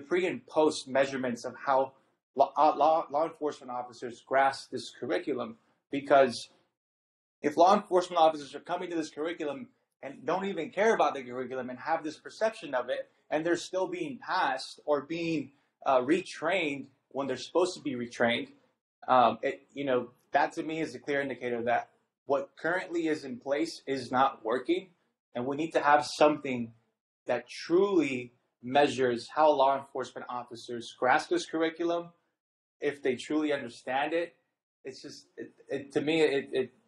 pre and post measurements of how law enforcement officers grasp this curriculum. Because if law enforcement officers are coming to this curriculum and don't even care about the curriculum and have this perception of it, and they're still being passed or being retrained when they're supposed to be retrained, that to me is a clear indicator that what currently is in place is not working, and we need to have something that truly measures how law enforcement officers grasp this curriculum, if they truly understand it. It's just, to me,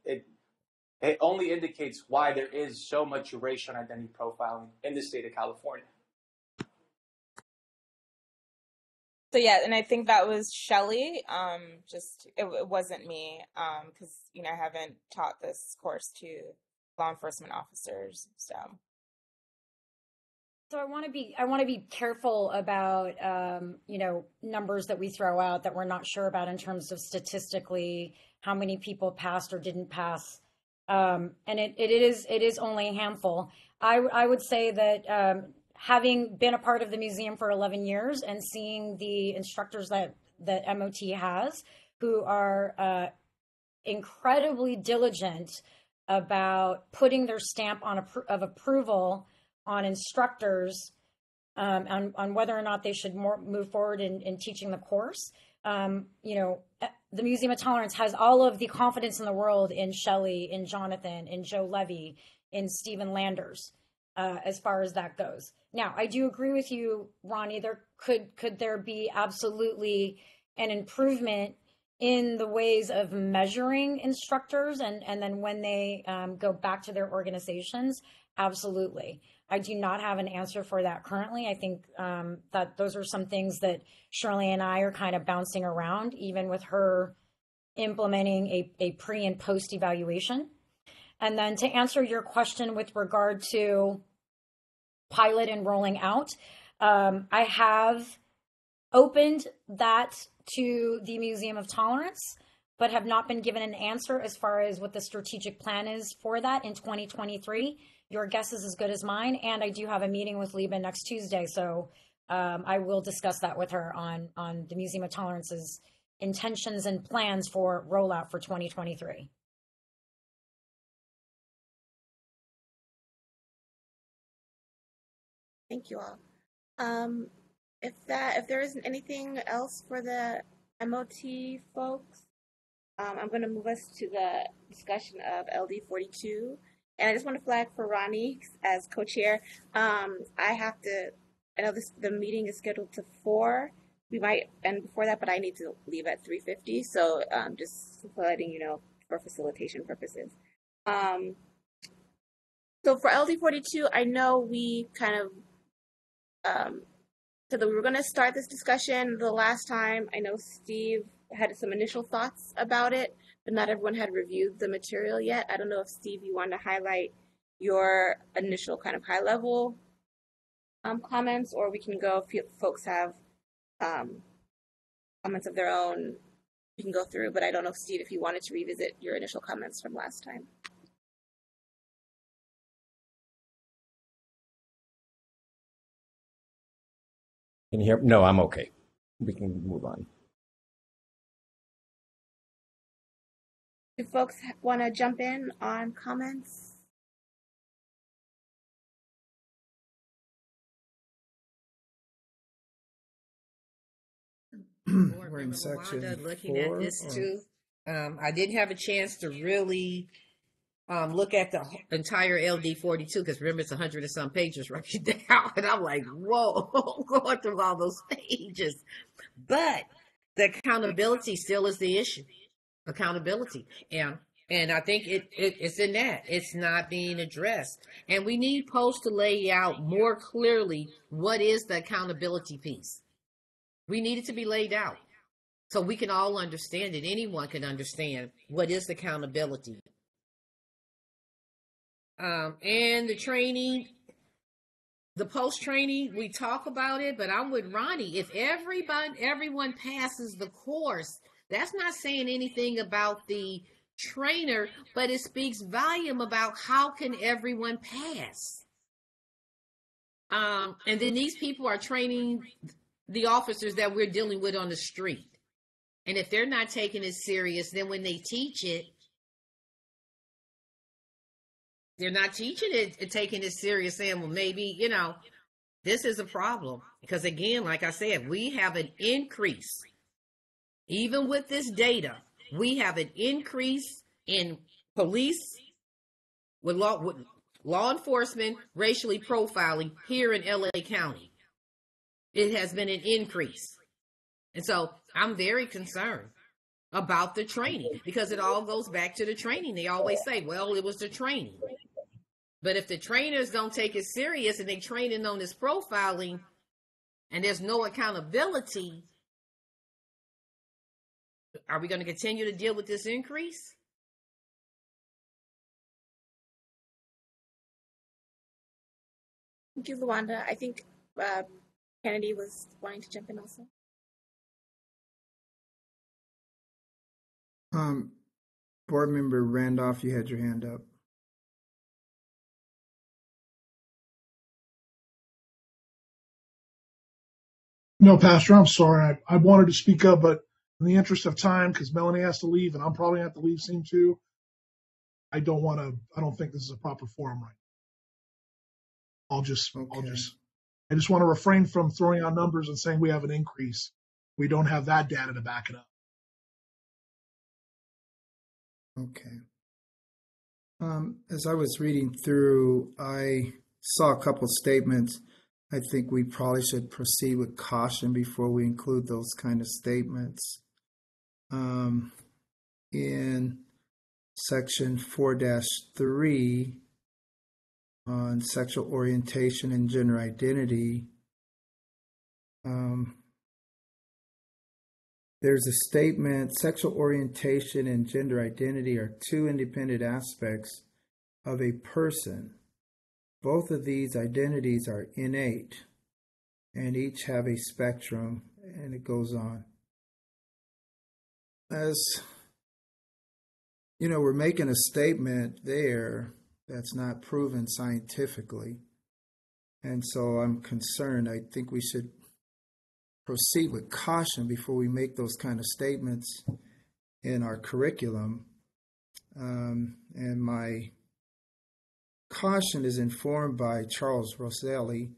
it only indicates why there is so much racial identity profiling in the state of California. So yeah, and I think that was Shelley. It wasn't me, because I haven't taught this course to law enforcement officers. So I want to be careful about numbers that we throw out that we're not sure about in terms of statistically how many people passed or didn't pass. And it is only a handful. I would say that having been a part of the museum for 11 years and seeing the instructors that MOT has, who are incredibly diligent about putting their stamp of approval on instructors on whether or not they should move forward in teaching the course. The Museum of Tolerance has all of the confidence in the world in Shelley, in Jonathan, in Joe Levy, in Stephen Landers, as far as that goes. Now, I do agree with you, Ronnie. There could there be absolutely an improvement in the ways of measuring instructors and then when they go back to their organizations? Absolutely. I do not have an answer for that currently. I think that those are some things that Shirley and I are kind of bouncing around, even with her implementing a pre and post evaluation. And then to answer your question with regard to pilot and rolling out, I have opened that to the Museum of Tolerance, but have not been given an answer as far as what the strategic plan is for that in 2023. Your guess is as good as mine, and I do have a meeting with Liba next Tuesday, so I will discuss that with her on the Museum of Tolerance's intentions and plans for rollout for 2023. Thank you all. If there isn't anything else for the MOT folks, I'm going to move us to the discussion of LD 42. And I just want to flag for Ronnie as co-chair. I know the meeting is scheduled to 4. We might end before that, but I need to leave at 3:50. So just letting you know for facilitation purposes. So for LD 42, I know we kind of said that we were going to start this discussion the last time. I know Steve had some initial thoughts about it, but not everyone had reviewed the material yet. I don't know if, Steve, you want to highlight your initial kind of high-level comments, or we can go if folks have comments of their own, we can go through, but I don't know, Steve, if you wanted to revisit your initial comments from last time. Can you hear? No, I'm okay. We can move on. Do folks want to jump in on comments? We're in section Wanda, looking 4. at this too. I didn't have a chance to really look at the entire LD 42, because remember it's 100 and some pages right now, and I'm like, whoa, going through all those pages. But the accountability still is the issue. Accountability, and I think it's in that it's not being addressed, and we need posts to lay out more clearly what is the accountability piece. We need it to be laid out so we can all understand it. Anyone can understand what is accountability. And the training, the post training, we talk about it, but I'm with Ronnie. If everyone passes the course, that's not saying anything about the trainer, but it speaks volume about how can everyone pass. And then these people are training the officers that we're dealing with on the street. And if they're not taking it serious, then when they teach it, they're not teaching it and taking it serious, saying, well, maybe, this is a problem. Because again, like I said, we have an increase. Even with this data, we have an increase in police with law enforcement racially profiling here in LA County. It has been an increase. And so I'm very concerned about the training, because it all goes back to the training. They always say, well, it was the training. But if the trainers don't take it serious and they training on this profiling and there's no accountability, are we going to continue to deal with this increase? Thank you, Luanda. I think Kennedy was wanting to jump in also. Board Member Randolph, you had your hand up. No, Pastor, I'm sorry. I wanted to speak up, but in the interest of time, because Melanie has to leave and I'm probably going to have to leave soon too, I don't think this is a proper forum right now. I just want to refrain from throwing out numbers and saying we have an increase. We don't have that data to back it up. Okay. As I was reading through, I saw a couple statements. I think we probably should proceed with caution before we include those kind of statements. In section 4-3 on sexual orientation and gender identity, there's a statement: sexual orientation and gender identity are two independent aspects of a person. Both of these identities are innate and each have a spectrum, and it goes on. As you know, we're making a statement there that's not proven scientifically. And so I'm concerned. I think we should proceed with caution before we make those kind of statements in our curriculum. And my caution is informed by Charles Rosselli.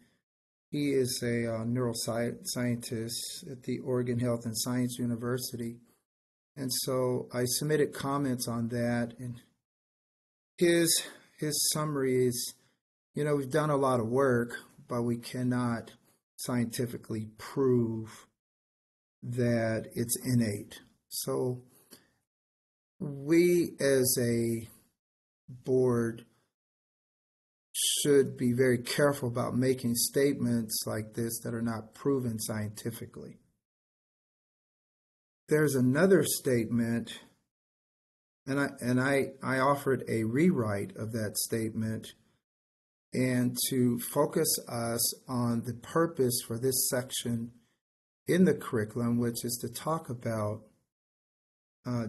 He is a neuroscientist at the Oregon Health and Science University. And so I submitted comments on that. And his summary is, we've done a lot of work, but we cannot scientifically prove that it's innate. So we as a board should be very careful about making statements like this that are not proven scientifically. There's another statement, and I offered a rewrite of that statement, and to focus us on the purpose for this section in the curriculum, which is to talk about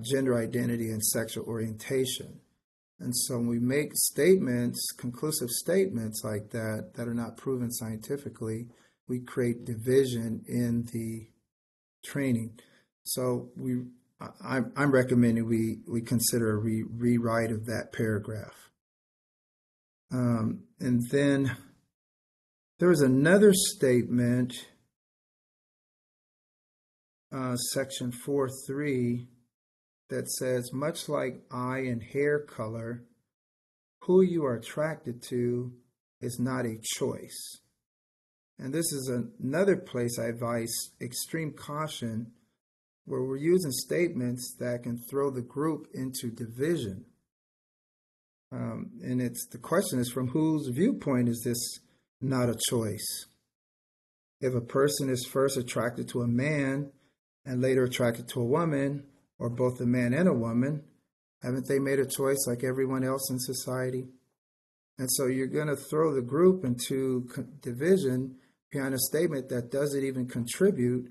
gender identity and sexual orientation. And so when we make statements, conclusive statements like that, that are not proven scientifically, we create division in the training. So I'm recommending we consider a rewrite of that paragraph. And then there was another statement, section 4.3, that says, much like eye and hair color, who you are attracted to is not a choice. And this is another place I advise extreme caution, where we're using statements that can throw the group into division. And the question is, from whose viewpoint is this not a choice? If a person is first attracted to a man and later attracted to a woman, or both a man and a woman, haven't they made a choice like everyone else in society? And so you're going to throw the group into division behind a statement that doesn't even contribute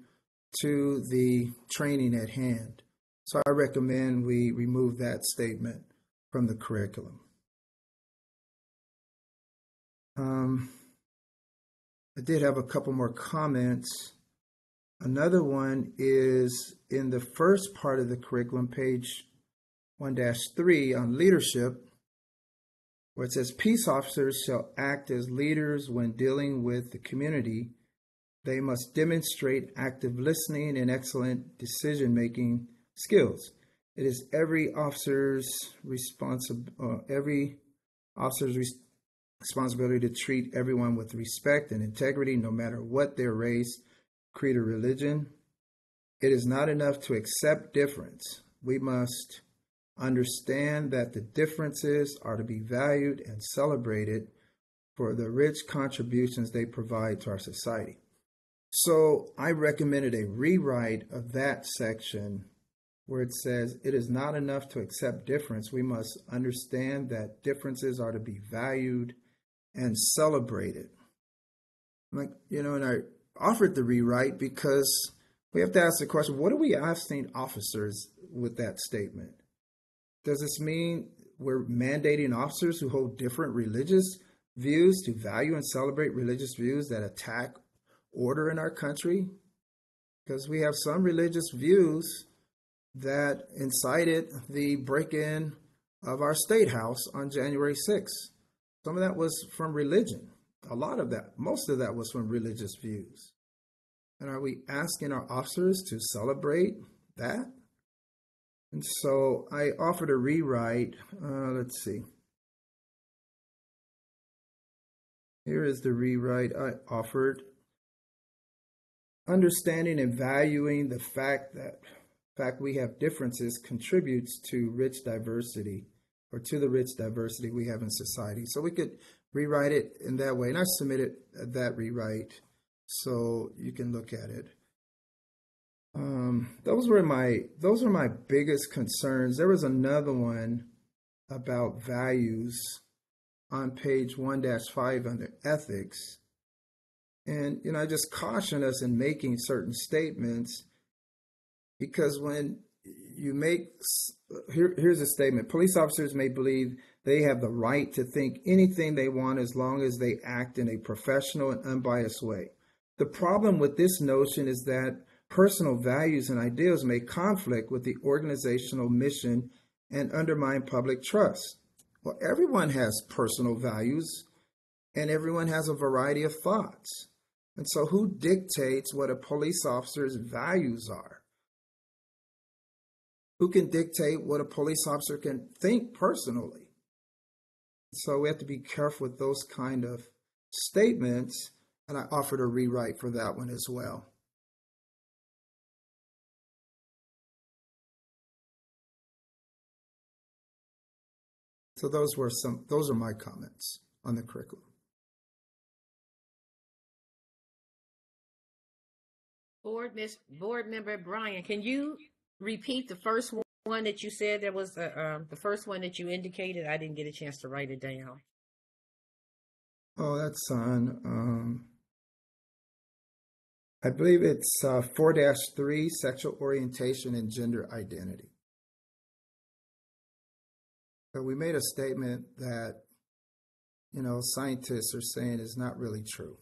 to the training at hand. So I recommend we remove that statement from the curriculum. I did have a couple more comments. Another one is in the first part of the curriculum, page 1-3 on leadership, where it says peace officers shall act as leaders when dealing with the community. They must demonstrate active listening and excellent decision-making skills. It is every officer's responsibility to treat everyone with respect and integrity, no matter what their race, creed, or religion. It is not enough to accept difference. We must understand that the differences are to be valued and celebrated for the rich contributions they provide to our society. So I recommended a rewrite of that section where it says, it is not enough to accept difference. We must understand that differences are to be valued and celebrated. And I offered the rewrite because we have to ask the question, what are we asking officers with that statement? Does this mean we're mandating officers who hold different religious views to value and celebrate religious views that attack order in our country? Because we have some religious views that incited the break-in of our state house on January 6th. Some of that was from religion. A lot of that, most of that was from religious views. And are we asking our officers to celebrate that? And so I offered a rewrite. Let's see. Here is the rewrite I offered. Understanding and valuing the fact we have differences contributes to rich diversity, or to the rich diversity we have in society. So we could rewrite it in that way. And I submitted that rewrite so you can look at it. Those are my biggest concerns. There was another one about values on page 1-5 under ethics. And, I just caution us in making certain statements, because when you make, here's a statement: police officers may believe they have the right to think anything they want as long as they act in a professional and unbiased way. The problem with this notion is that personal values and ideals may conflict with the organizational mission and undermine public trust. Well, everyone has personal values and everyone has a variety of thoughts. And so who dictates what a police officer's values are? Who can dictate what a police officer can think personally? So we have to be careful with those kind of statements, and I offered a rewrite for that one as well. So those are my comments on the curriculum. Board Member Brian, can you repeat the first one that you said? There was the first one that you indicated. I didn't get a chance to write it down. Oh, that's on, I believe it's 4-3, sexual orientation and gender identity. So we made a statement that, scientists are saying is not really true.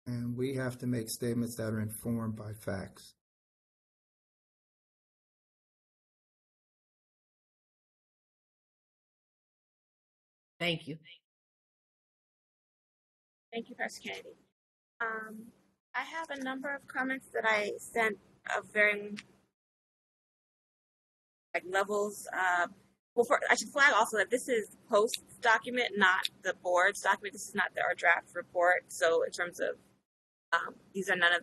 And we have to make statements that are informed by facts. Thank you. Thank you, Pastor Kennedy. I have a number of comments that I sent of varying levels. well, I should flag also that this is Post's document, not the board's document. This is not our draft report. So in terms of, these are none of,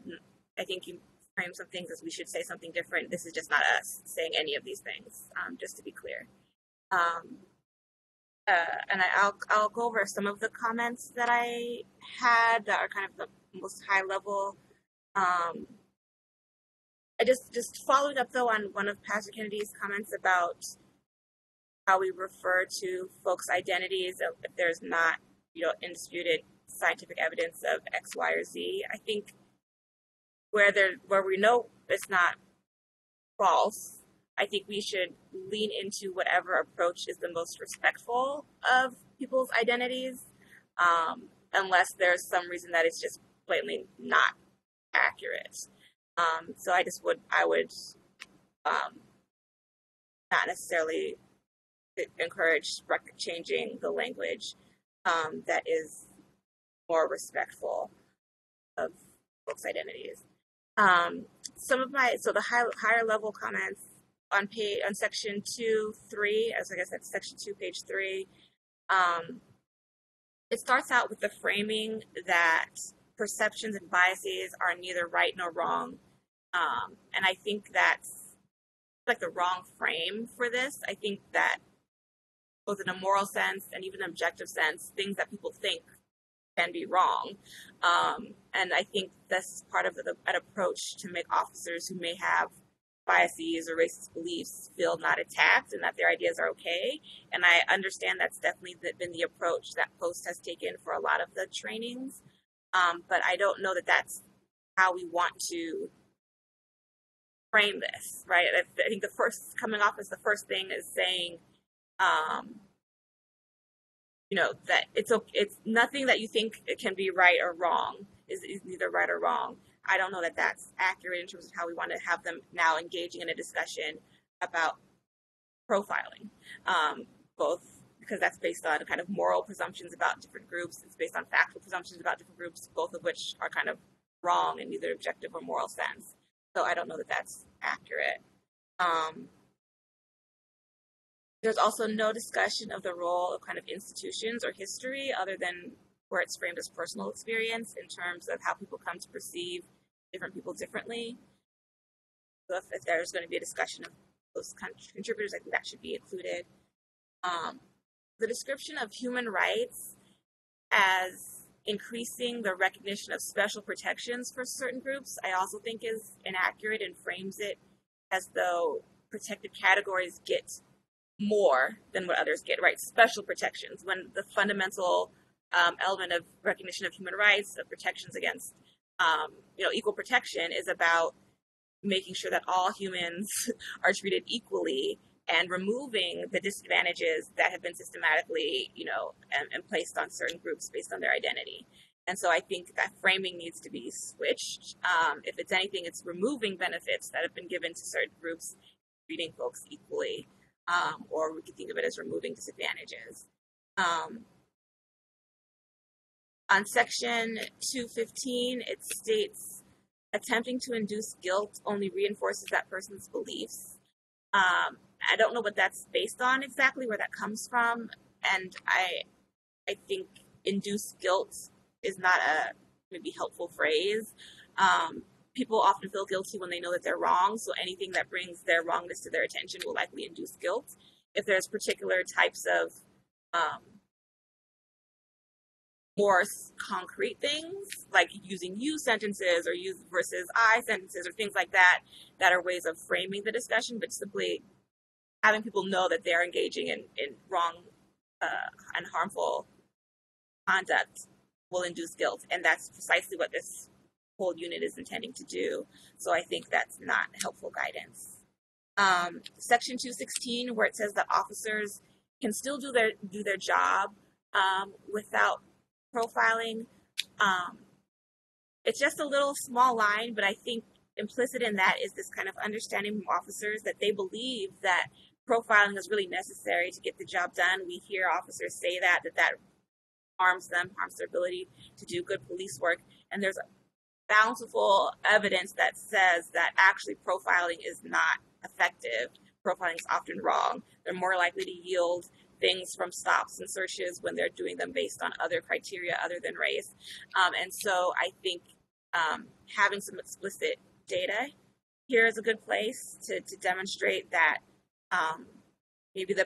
I think you frame some things as we should say something different. This is just not us saying any of these things, just to be clear. And I'll go over some of the comments that I had that are kind of the most high level. I just following up though on one of Pastor Kennedy's comments about how we refer to folks' identities if there's not, indisputed scientific evidence of X, Y, or Z. I think where we know it's not false, I think we should lean into whatever approach is the most respectful of people's identities, unless there's some reason that it's just blatantly not accurate. So I would not necessarily encourage changing the language that is more respectful of folks' identities. Some of the higher level comments on section 2.3, as I said, section 2, page 3, it starts out with the framing that perceptions and biases are neither right nor wrong. And I think that's like the wrong frame for this. I think that both in a moral sense and even an objective sense, things that people think can be wrong. And I think that's part of an approach to make officers who may have biases or racist beliefs feel not attacked and that their ideas are okay. And I understand that's definitely been the approach that Post has taken for a lot of the trainings. But I don't know that that's how we want to frame this, right? I think the first thing is saying, that it's nothing that you think it can be right or wrong is neither right or wrong. I don't know that that's accurate in terms of how we want to have them now engaging in a discussion about profiling, both because that's based on kind of moral presumptions about different groups. It's based on factual presumptions about different groups, both of which are kind of wrong in either objective or moral sense. So I don't know that that's accurate. There's also no discussion of the role of kind of institutions or history other than where it's framed as personal experience in terms of how people come to perceive different people differently. So if there's going to be a discussion of those contributors, I think that should be included. The description of human rights as increasing the recognition of special protections for certain groups, I also think is inaccurate and frames it as though protected categories get more than what others get, right? Special protections, when the fundamental element of recognition of human rights, of protections against, equal protection is about making sure that all humans are treated equally and removing the disadvantages that have been systematically, and placed on certain groups based on their identity. And so I think that framing needs to be switched. If it's anything, it's removing benefits that have been given to certain groups, treating folks equally, or we could think of it as removing disadvantages. On section 215, it states, attempting to induce guilt only reinforces that person's beliefs. I don't know what that's based on exactly, where that comes from, and I think induce guilt is not a maybe helpful phrase. People often feel guilty when they know that they're wrong, so anything that brings their wrongness to their attention will likely induce guilt. If there's particular types of more concrete things, like using you sentences or use versus I sentences or things like that, that are ways of framing the discussion, but simply having people know that they're engaging in wrong and harmful conduct will induce guilt. And that's precisely what this whole unit is intending to do. So I think that's not helpful guidance. Section 216, where it says that officers can still do their job without profiling. It's just a little small line, but I think implicit in that is this kind of understanding from officers that they believe that profiling is really necessary to get the job done. We hear officers say that harms them, harms their ability to do good police work. And there's bountiful evidence that says that actually profiling is not effective. profiling is often wrong. They're more likely to yield things from stops and searches when they're doing them based on other criteria other than race. And so I think having some explicit data here is a good place to demonstrate that maybe the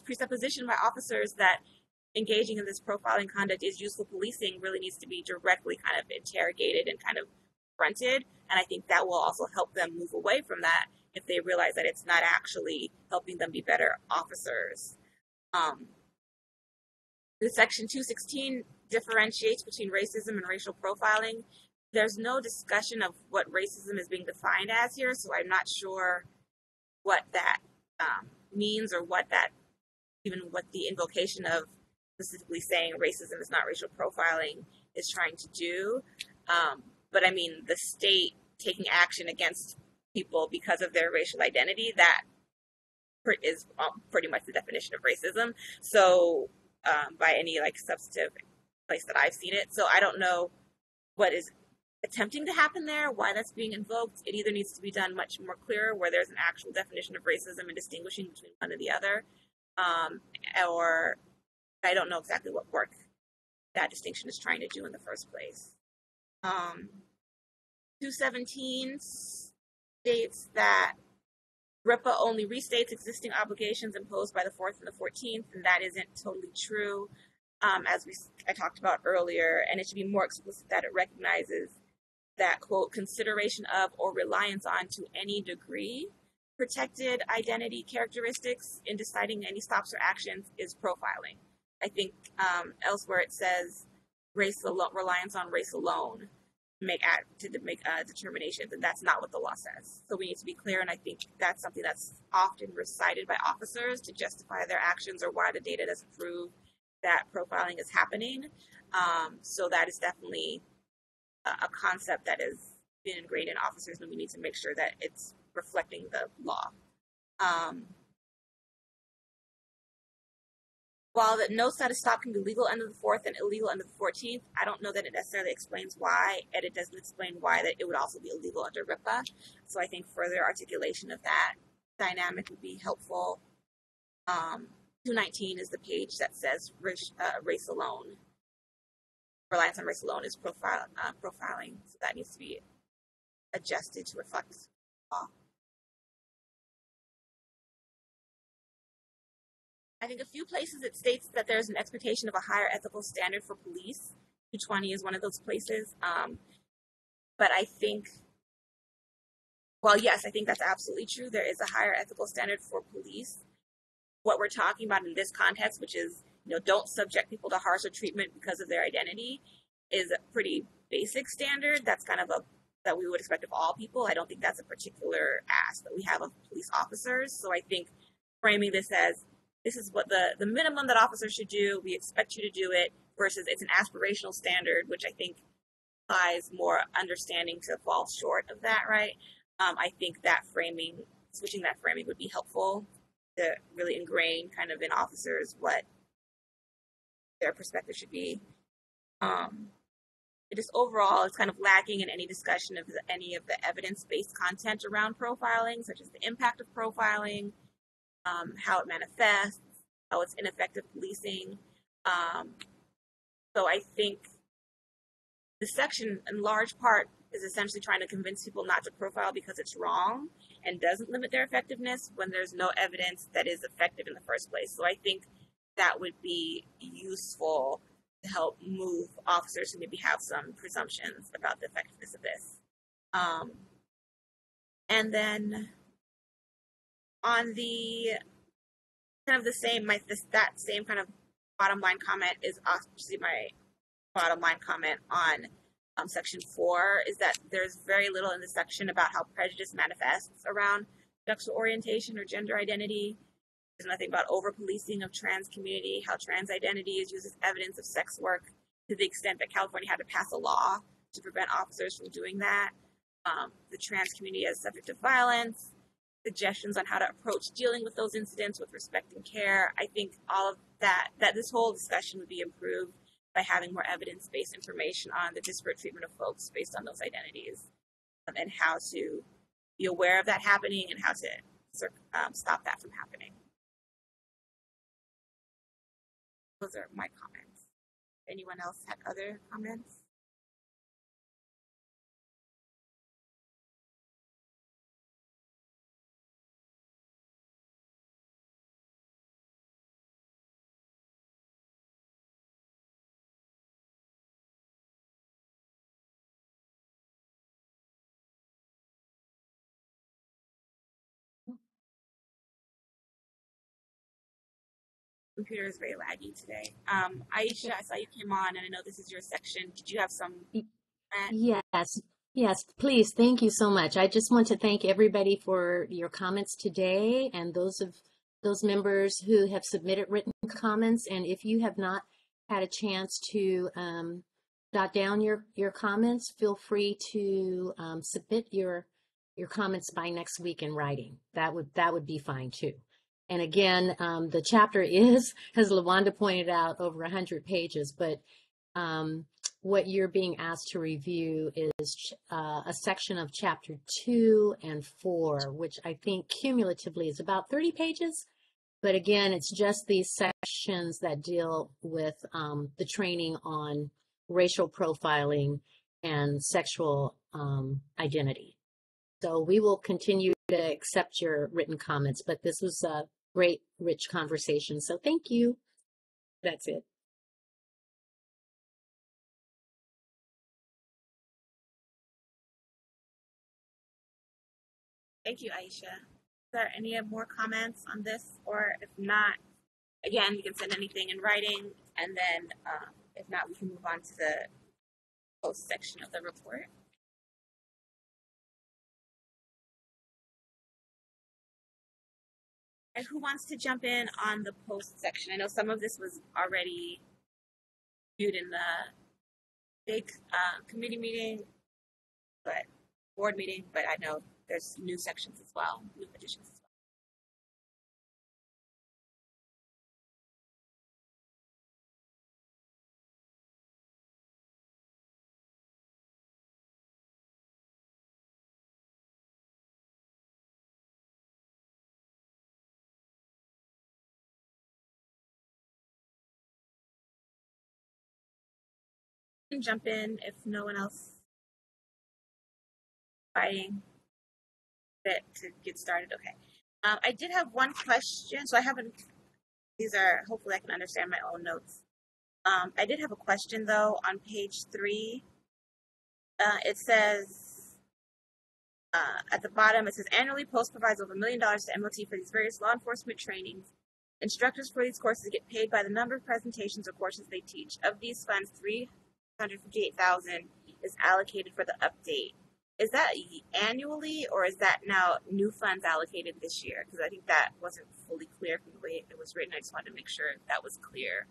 presupposition by officers that engaging in this profiling conduct is useful policing really needs to be directly kind of interrogated and kind of confronted. And I think that will also help them move away from that if they realize that it's not actually helping them be better officers. The Section 216 differentiates between racism and racial profiling. There's no discussion of what racism is being defined as here, so I'm not sure what that means or what the invocation of specifically saying racism is not racial profiling is trying to do. But I mean, the state taking action against people because of their racial identity, that is pretty much the definition of racism. So by any like substantive place that I've seen it. So I don't know what is attempting to happen there, why that's being invoked. It either needs to be done much more clear where there's an actual definition of racism and distinguishing between one and the other, or I don't know exactly what work that distinction is trying to do in the first place. 217 states that RIPA only restates existing obligations imposed by the 4th and the 14th, and that isn't totally true, as I talked about earlier, and it should be more explicit that it recognizes that, quote, consideration of or reliance on to any degree protected identity characteristics in deciding any stops or actions is profiling. I think elsewhere it says reliance on race alone to make determinations, and that's not what the law says. So we need to be clear, and I think that's something that's often recited by officers to justify their actions or why the data doesn't prove that profiling is happening. So that is definitely a concept that has been ingrained in officers, and we need to make sure that it's reflecting the law. While the no status stop can be legal under the 4th and illegal under the 14th, I don't know that it necessarily explains why, and it doesn't explain why that it would also be illegal under RIPA. So I think further articulation of that dynamic would be helpful. 219 is the page that says race alone. Reliance on race alone is profiling, so that needs to be adjusted to reflect the law. I think a few places it states that there's an expectation of a higher ethical standard for police. 220 is one of those places. But I think, well, yes, I think that's absolutely true. There is a higher ethical standard for police. What we're talking about in this context, which is, don't subject people to harsher treatment because of their identity, is a pretty basic standard. That's kind of that we would expect of all people. I don't think that's a particular ask that we have of police officers. So I think framing this as, this is what the minimum that officers should do, we expect you to do it, versus it's an aspirational standard, which I think implies more understanding to fall short of that, right? I think that framing, switching that framing would be helpful to really ingrain kind of in officers what their perspective should be. It is overall, it's kind of lacking in any discussion of any of the evidence-based content around profiling, such as the impact of profiling, how it manifests, how it's ineffective policing. So I think the section in large part is essentially trying to convince people not to profile because it's wrong and doesn't limit their effectiveness when there's no evidence that is effective in the first place. So I think that would be useful to help move officers who maybe have some presumptions about the effectiveness of this. And then on the kind of the same, that same kind of bottom line comment is actually my bottom line comment on section 4, is that there's very little in the section about how prejudice manifests around sexual orientation or gender identity. There's nothing about over-policing of trans community, how trans identity is used as evidence of sex work, to the extent that California had to pass a law to prevent officers from doing that. The trans community as subject of violence, suggestions on how to approach dealing with those incidents with respect and care. I think all of that this whole discussion would be improved by having more evidence-based information on the disparate treatment of folks based on those identities, and how to be aware of that happening and how to stop that from happening. Those are my comments. Anyone else had other comments? Computer is very laggy today. Aisha, I saw you came on, and I know this is your section. Did you have some? Yes, yes, please. Thank you so much. I just want to thank everybody for your comments today and those members who have submitted written comments. And if you have not had a chance to jot down your comments, feel free to submit your comments by next week in writing. That would be fine too. And again, the chapter is, as LaWanda pointed out, over 100 pages, but what you're being asked to review is a section of chapter 2 and 4, which I think cumulatively is about 30 pages. But again, it's just these sections that deal with the training on racial profiling and sexual identity. So we will continue to accept your written comments, but this was a great, rich conversation. So thank you. That's it. Thank you, Aisha. Is there any more comments on this? Or if not, again, you can send anything in writing, and then if not, we can move on to the post section of the report. And who wants to jump in on the post section? I know some of this was already viewed in the big committee meeting, but board meeting, but I know there's new sections as well, new additions as well. You can jump in if no one else fighting to get started. Okay. I did have one question, so I haven't, these are, hopefully I can understand my own notes. I did have a question though on page 3. It says, at the bottom, it says annually Post provides over $1 million to MOT for these various law enforcement trainings. Instructors for these courses get paid by the number of presentations or courses they teach. Of these funds, $358,000 is allocated for the update. Is that annually, or is that now new funds allocated this year? Because I think that wasn't fully clear from the way it was written. I just wanted to make sure that was clear,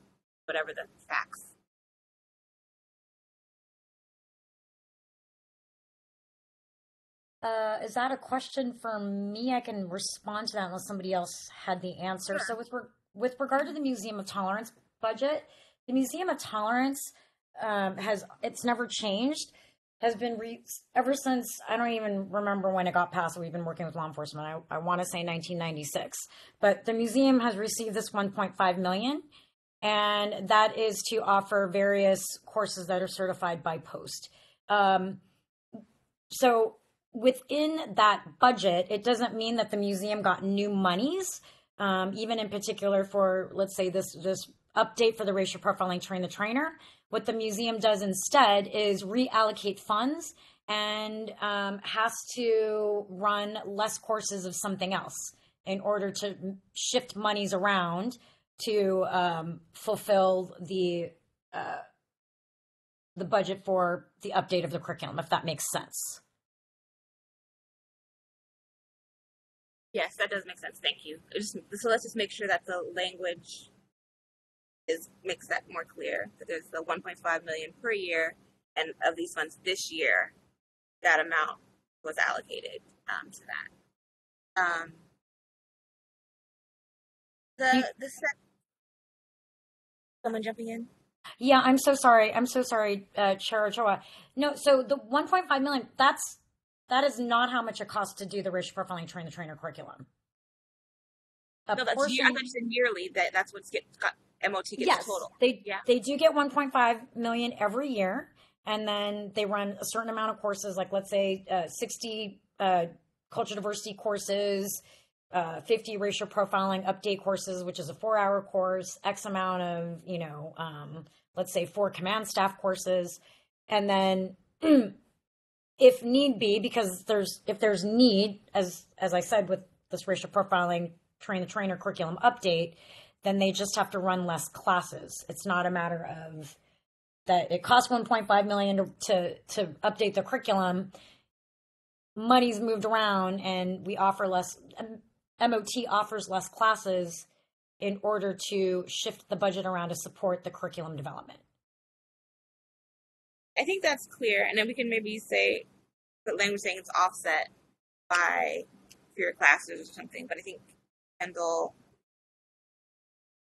whatever the facts. Is that a question for me? I can respond to that unless somebody else had the answer. Sure. So with regard to the Museum of Tolerance budget, the Museum of Tolerance it's never changed. Has been ever since, I don't even remember when it got passed. We've been working with law enforcement. I want to say 1996, but the museum has received this 1.5 million, and that is to offer various courses that are certified by Post. So within that budget, it doesn't mean that the museum got new monies, even in particular for, let's say, this update for the racial profiling train the trainer. What the museum does instead is reallocate funds and has to run less courses of something else in order to shift monies around to fulfill the budget for the update of the curriculum, if that makes sense. Yes, that does make sense. Thank you. So let's just make sure that the language makes that more clear, that there's the 1.5 million per year, and of these funds this year, that amount was allocated to that. Someone jumping in? Yeah, I'm so sorry, Chair Ochoa. No, so the 1.5 million, that is not how much it costs to do the racial profiling train the trainer curriculum. a No, that's portion. I thought you said yearly. That's what's got MOT gets Yes, total. Yeah. they do get 1.5 million every year, and then they run a certain amount of courses, like let's say 60 culture diversity courses, 50 racial profiling update courses, which is a 4-hour course, X amount of, let's say 4 command staff courses. And then if need be, because if there's need, as I said, with this racial profiling train the trainer curriculum update, then they just have to run less classes. It's not a matter of that it costs 1.5 million to update the curriculum. Money's moved around, and we offer less. MOT offers less classes in order to shift the budget around to support the curriculum development. I think that's clear, and then we can maybe say the language saying it's offset by fewer classes or something. But I think Kendall,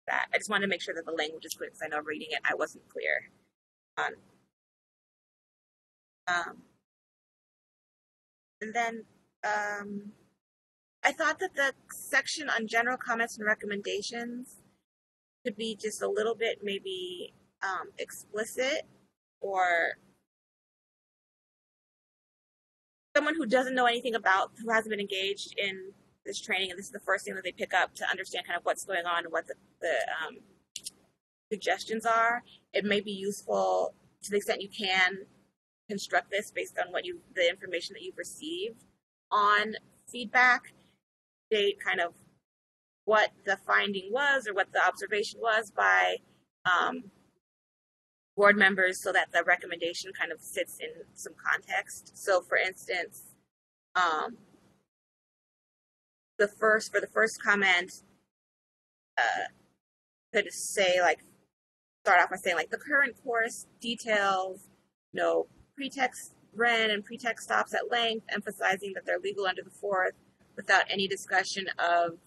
that I just wanted to make sure that the language is clear because I know reading it I wasn't clear on. And then I thought that the section on general comments and recommendations could be just a little bit maybe explicit, or someone who doesn't know anything about, who hasn't been engaged in this training, and this is the first thing that they pick up to understand kind of what's going on and what the suggestions are. It may be useful to the extent you can construct this based on the information that you've received on feedback, state kind of what the finding was or what the observation was by board members, so that the recommendation kind of sits in some context. So for instance, for the first comment, could say start off by saying the current course details pretext REN and pretext stops at length, emphasizing that they're legal under the fourth, without any discussion of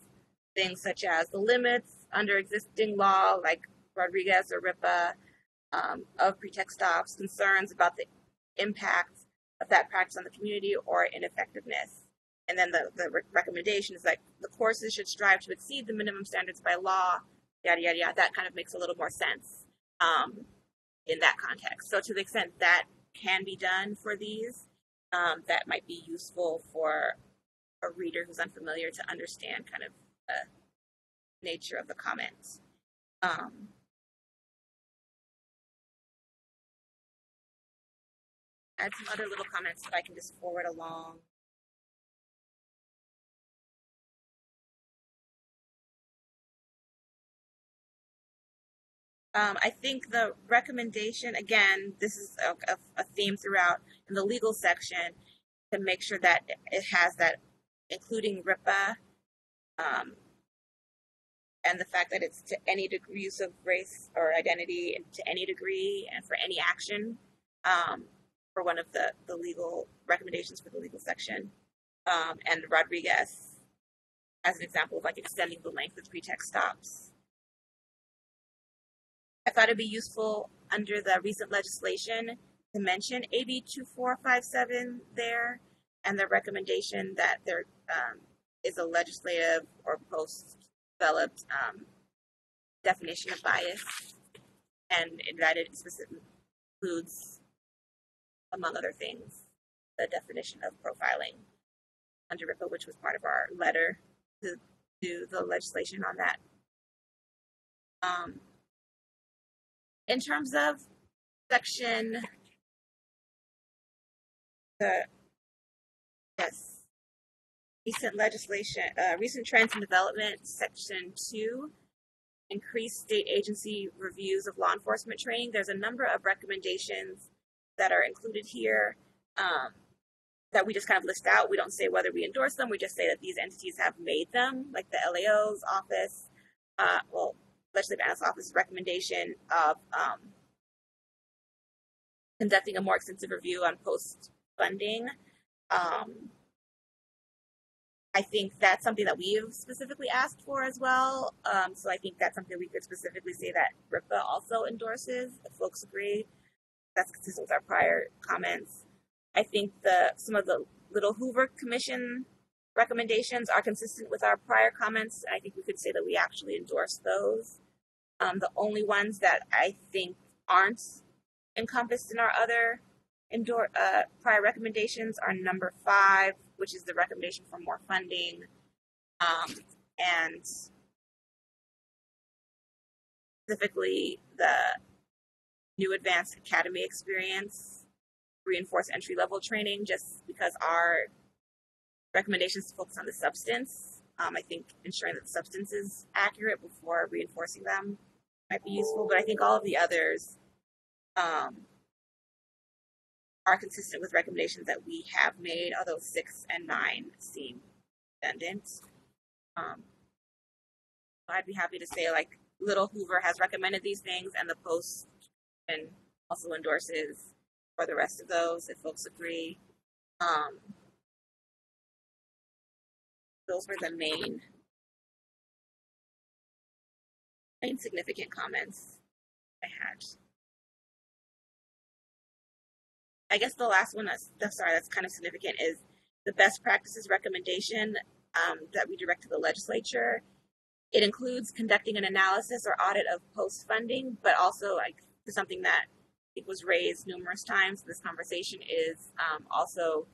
things such as the limits under existing law, like Rodriguez or RIPA, of pretext stops, concerns about the impact of that practice on the community or ineffectiveness. And then the recommendation is the courses should strive to exceed the minimum standards by law, yada, yada, yada. That kind of makes a little more sense in that context. So to the extent that can be done for these, that might be useful for a reader who's unfamiliar to understand kind of the nature of the comments. Add some other little comments that I can just forward along. I think the recommendation, again, this is a theme throughout in the legal section, to make sure that it has that, including RIPA, and the fact that it's to any degree use of race or identity, to any degree and for any action, for one of the legal recommendations for the legal section, and Rodriguez as an example of extending the length of pretext stops. I thought it'd be useful under the recent legislation to mention AB 2457 there, and the recommendation that there is a legislative or post-developed definition of bias, and that it specifically includes, among other things, the definition of profiling under RIPA, which was part of our letter to the legislation on that. In terms of section, recent legislation, recent trends and development, section 2, increased state agency reviews of law enforcement training. There's a number of recommendations that are included here that we just kind of list out. We don't say whether we endorse them. We just say that these entities have made them, like the LAO's office, Legislative Analyst's office recommendation of conducting a more extensive review on post-funding. I think that's something that we've specifically asked for as well. So I think that's something we could specifically say that RIPA also endorses, if folks agree. That's consistent with our prior comments. I think some of the Little Hoover Commission recommendations are consistent with our prior comments. I think we could say that we actually endorse those. The only ones that I think aren't encompassed in our other prior recommendations are number 5, which is the recommendation for more funding, and specifically the new advanced academy experience, reinforce entry-level training, just because our recommendations focus on the substance. I think ensuring that the substance is accurate before reinforcing them might be useful, but I think all of the others are consistent with recommendations that we have made, although 6 and 9 seem redundant. I'd be happy to say, like, Little Hoover has recommended these things, and the Post and also endorses for the rest of those, if folks agree. Those were the main significant comments I had. I guess the last one that's kind of significant is the best practices recommendation that we direct to the legislature. It includes conducting an analysis or audit of post funding, but also like something that I think was raised numerous times in this conversation is also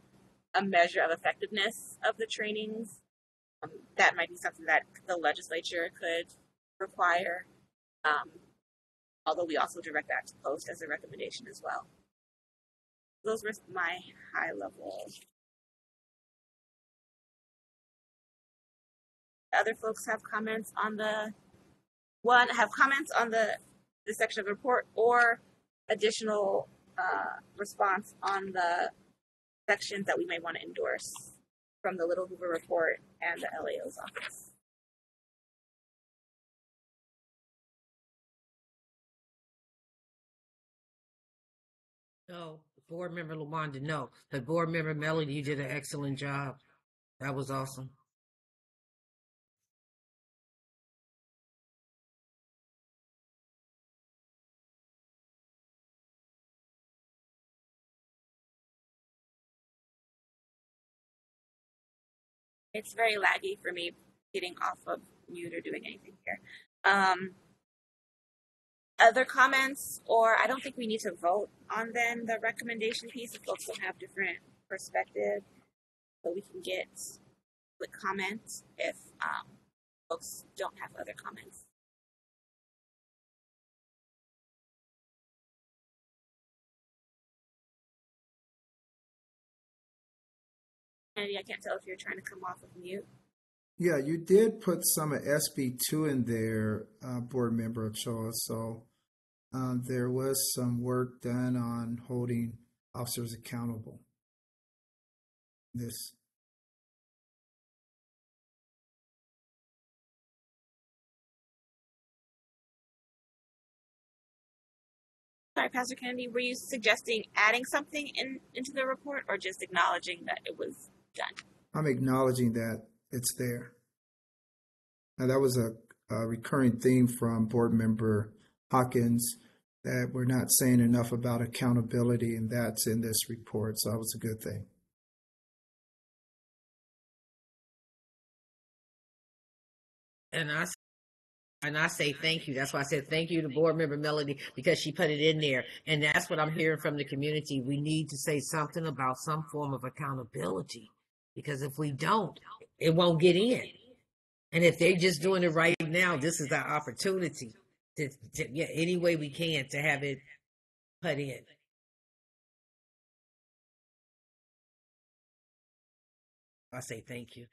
a measure of effectiveness of the trainings. That might be something that the legislature could require, although we also direct that to Post as a recommendation as well. Those were my high level. Other folks have comments on the section of the report or additional response on the sections that we may want to endorse from the Little Hoover report and the LAO's office. No, Board Member LaWanda, no. But Board Member Melody, you did an excellent job. That was awesome. It's very laggy for me getting off of mute or doing anything here. Other comments, or I don't think we need to vote on then the recommendation piece if folks don't have different perspective, but we can get quick comments if folks don't have other comments. Kennedy, I can't tell if you're trying to come off of mute. Yeah, you did put some of SB2 in there, Board Member Ochoa, so there was some work done on holding officers accountable. This. Sorry, Pastor Kennedy, were you suggesting adding something into the report or just acknowledging that it was done? I'm acknowledging that it's there. Now, that was a recurring theme from Board Member Hawkins, that we're not saying enough about accountability, and that's in this report, so that was a good thing. And I say thank you. That's why I said thank you to Board Member Melody, because she put it in there. And that's what I'm hearing from the community. We need to say something about some form of accountability, because if we don't, it won't get in. And if they're just doing it right now, this is our opportunity to any way we can to have it put in. I say thank you.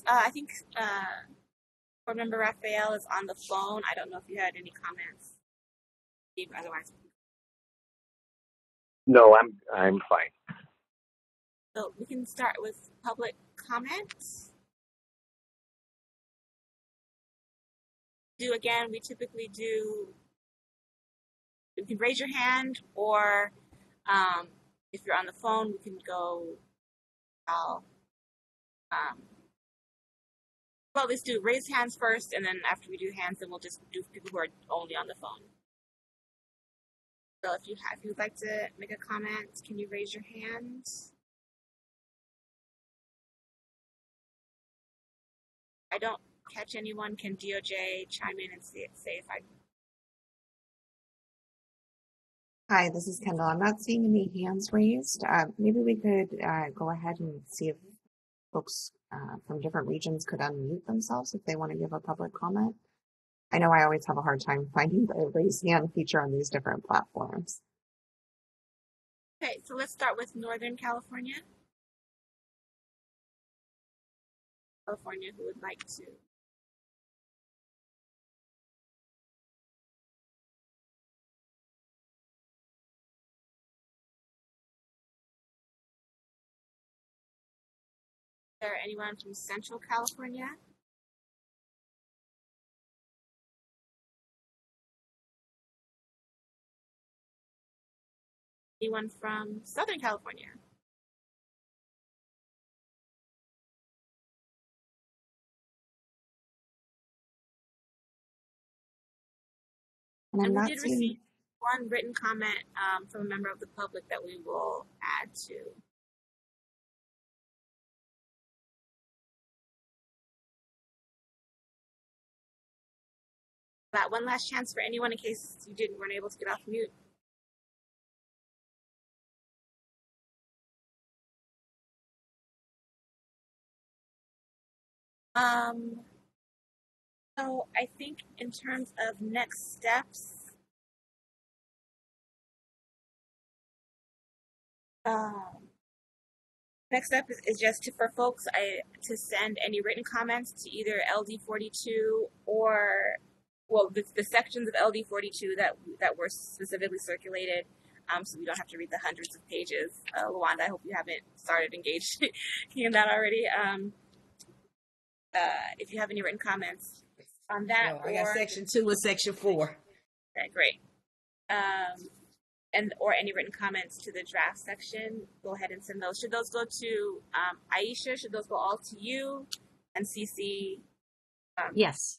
I think Board Member Raphael is on the phone. I don't know if you had any comments. Otherwise, no, I'm fine. So we can start with public comments. We typically do. You can raise your hand, or if you're on the phone, we can go. Let's do raise hands first, and then after we do hands, then we'll just do people who are only on the phone. So if you'd like to make a comment, can you raise your hand? I don't catch anyone. Can DOJ chime in and say if I? Hi, this is Kendall. I'm not seeing any hands raised. Maybe we could go ahead and see if folks from different regions could unmute themselves if they want to give a public comment. I know I always have a hard time finding the raise hand feature on these different platforms. Okay, so let's start with Northern California. California, who would like to? Is there anyone from Central California? Anyone from Southern California? And And I'm we not did seeing. receive one written comment from a member of the public that we will add to. That one last chance for anyone in case you weren't able to get off mute. So I think in terms of next steps, next step is just for folks to send any written comments to either LD42 or, well, the sections of LD42 that were specifically circulated, so we don't have to read the hundreds of pages. Lawanda, I hope you haven't started engaged in that already. If you have any written comments on that, No, I got section 2 and section 4. Okay, great. Or any written comments to the draft section, go ahead and send those. Should those go to Aisha? Should those go all to you and CC? Yes.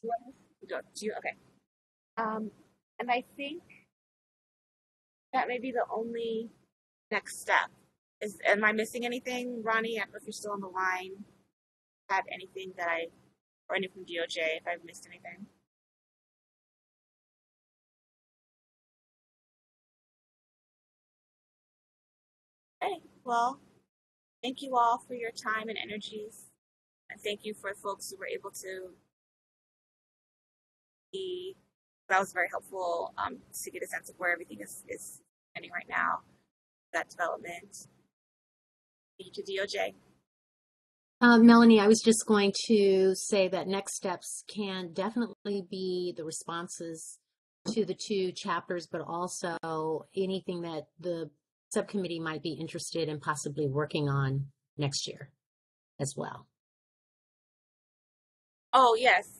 Go to you. Okay. And I think that may be the only next step. Am I missing anything, Ronnie? I don't know if you're still on the line. Have anything or any from DOJ if I've missed anything? Okay, well, thank you all for your time and energies. And thank you for folks who were able to be, that was very helpful to get a sense of where everything is heading right now, that development. Thank you to DOJ. Melanie, I was just going to say that next steps can definitely be the responses to the 2 chapters, but also anything that the subcommittee might be interested in possibly working on next year as well. Oh, yes.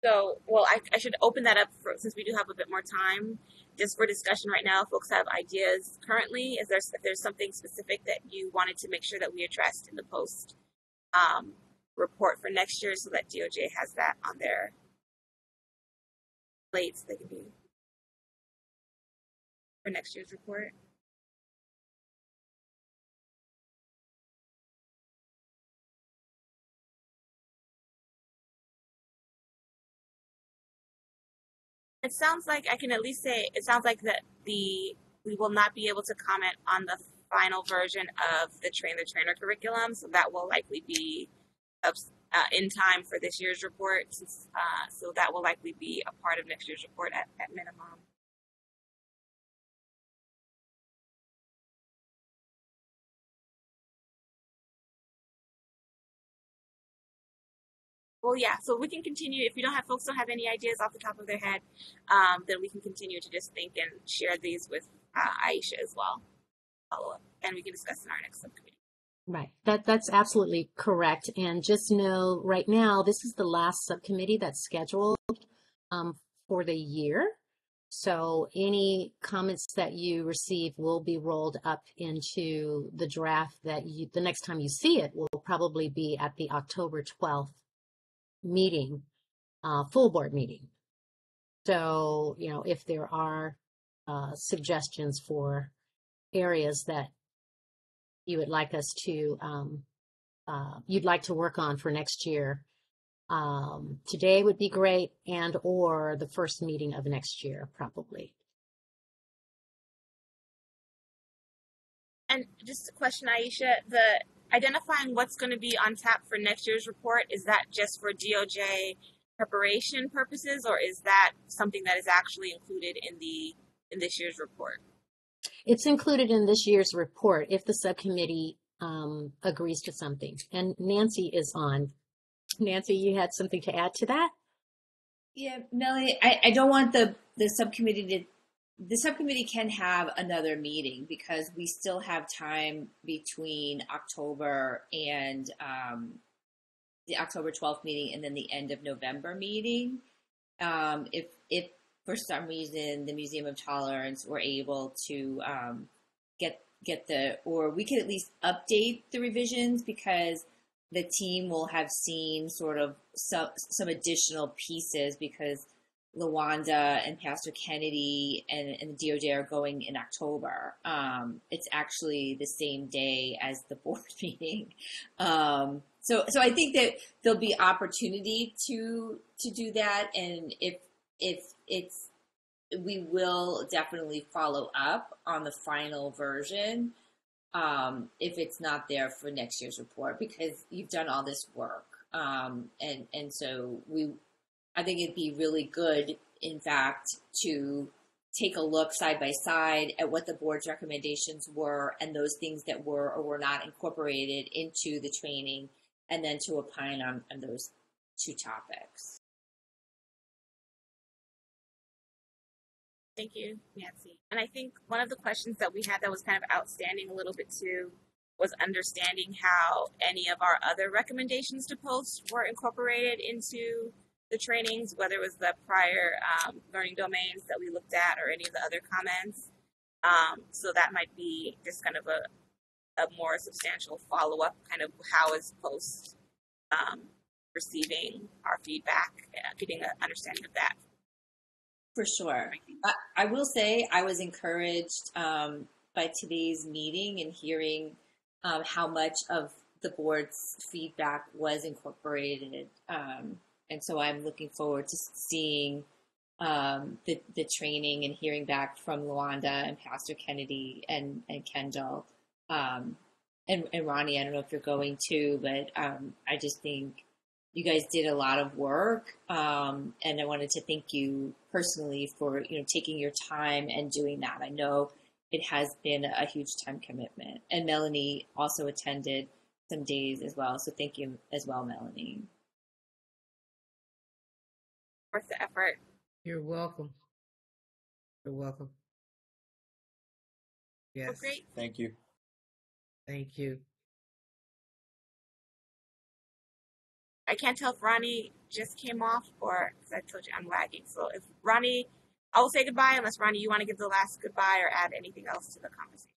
So, well, I should open that up since we do have a bit more time, just for discussion right now. If folks have ideas currently, if there's something specific that you wanted to make sure that we addressed in the post report for next year, so that DOJ has that on their plate, so they can be for next year's report. It sounds like I can at least say it sounds like that we will not be able to comment on the final version of the Train the Trainer curriculum, so that will likely be in time for this year's report. So that will likely be a part of next year's report at minimum. Well, yeah, so we can continue. If folks don't have any ideas off the top of their head, then we can continue to just think and share these with Aisha as well. Follow up, and we can discuss in our next subcommittee. Right. That's absolutely correct. And just know right now, this is the last subcommittee that's scheduled for the year. So any comments that you receive will be rolled up into the draft that the next time you see it will probably be at the October 12th meeting, full board meeting. So, if there are suggestions for areas that you would like us to, you'd like to work on for next year. Today would be great, and or the first meeting of next year, probably. And just a question, Aisha, the identifying what's going to be on tap for next year's report, is that just for DOJ preparation purposes, or is that something that is actually included in this year's report? It's included in this year's report if the subcommittee agrees to something. And Nancy is on. Nancy, you had something to add to that? Yeah, Melanie, I don't want the subcommittee to. The subcommittee can have another meeting because we still have time between October and the October 12th meeting and then the end of November meeting. If for some reason the Museum of Tolerance were able to get the, or we could at least update the revisions because the team will have seen sort of some additional pieces because LaWanda and Pastor Kennedy and the DOJ are going in October. It's actually the same day as the board meeting. So I think that there'll be opportunity to do that. And if it's, we will definitely follow up on the final version if it's not there for next year's report because you've done all this work. And so I think it'd be really good, in fact, to take a look side by side at what the board's recommendations were and those things that were or were not incorporated into the training, and then to opine on those two topics. Thank you, Nancy. And I think one of the questions that we had that was kind of outstanding a little bit too was understanding how any of our other recommendations to post were incorporated into the trainings, whether it was the prior learning domains that we looked at or any of the other comments. So that might be just kind of a more substantial follow-up, kind of how is post receiving our feedback, getting an understanding of that. For sure. I will say I was encouraged by today's meeting and hearing how much of the board's feedback was incorporated. And so I'm looking forward to seeing the training and hearing back from LaWanda and Pastor Kennedy and Kendall. And Ronnie, I don't know if you're going to, but I just think you guys did a lot of work. And I wanted to thank you personally for, taking your time and doing that. I know it has been a huge time commitment. And Melanie also attended some days as well. So thank you as well, Melanie. Worth the effort. You're welcome. You're welcome. Yes. Well, great. Thank you. Thank you. I can't tell if Ronnie just came off or, because I told you I'm lagging. So if Ronnie, I will say goodbye unless Ronnie, you want to give the last goodbye or add anything else to the conversation.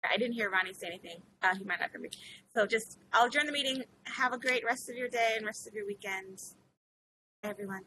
I didn't hear Ronnie say anything. He might not hear me. So I'll adjourn the meeting. Have a great rest of your day and rest of your weekend. Bye, everyone.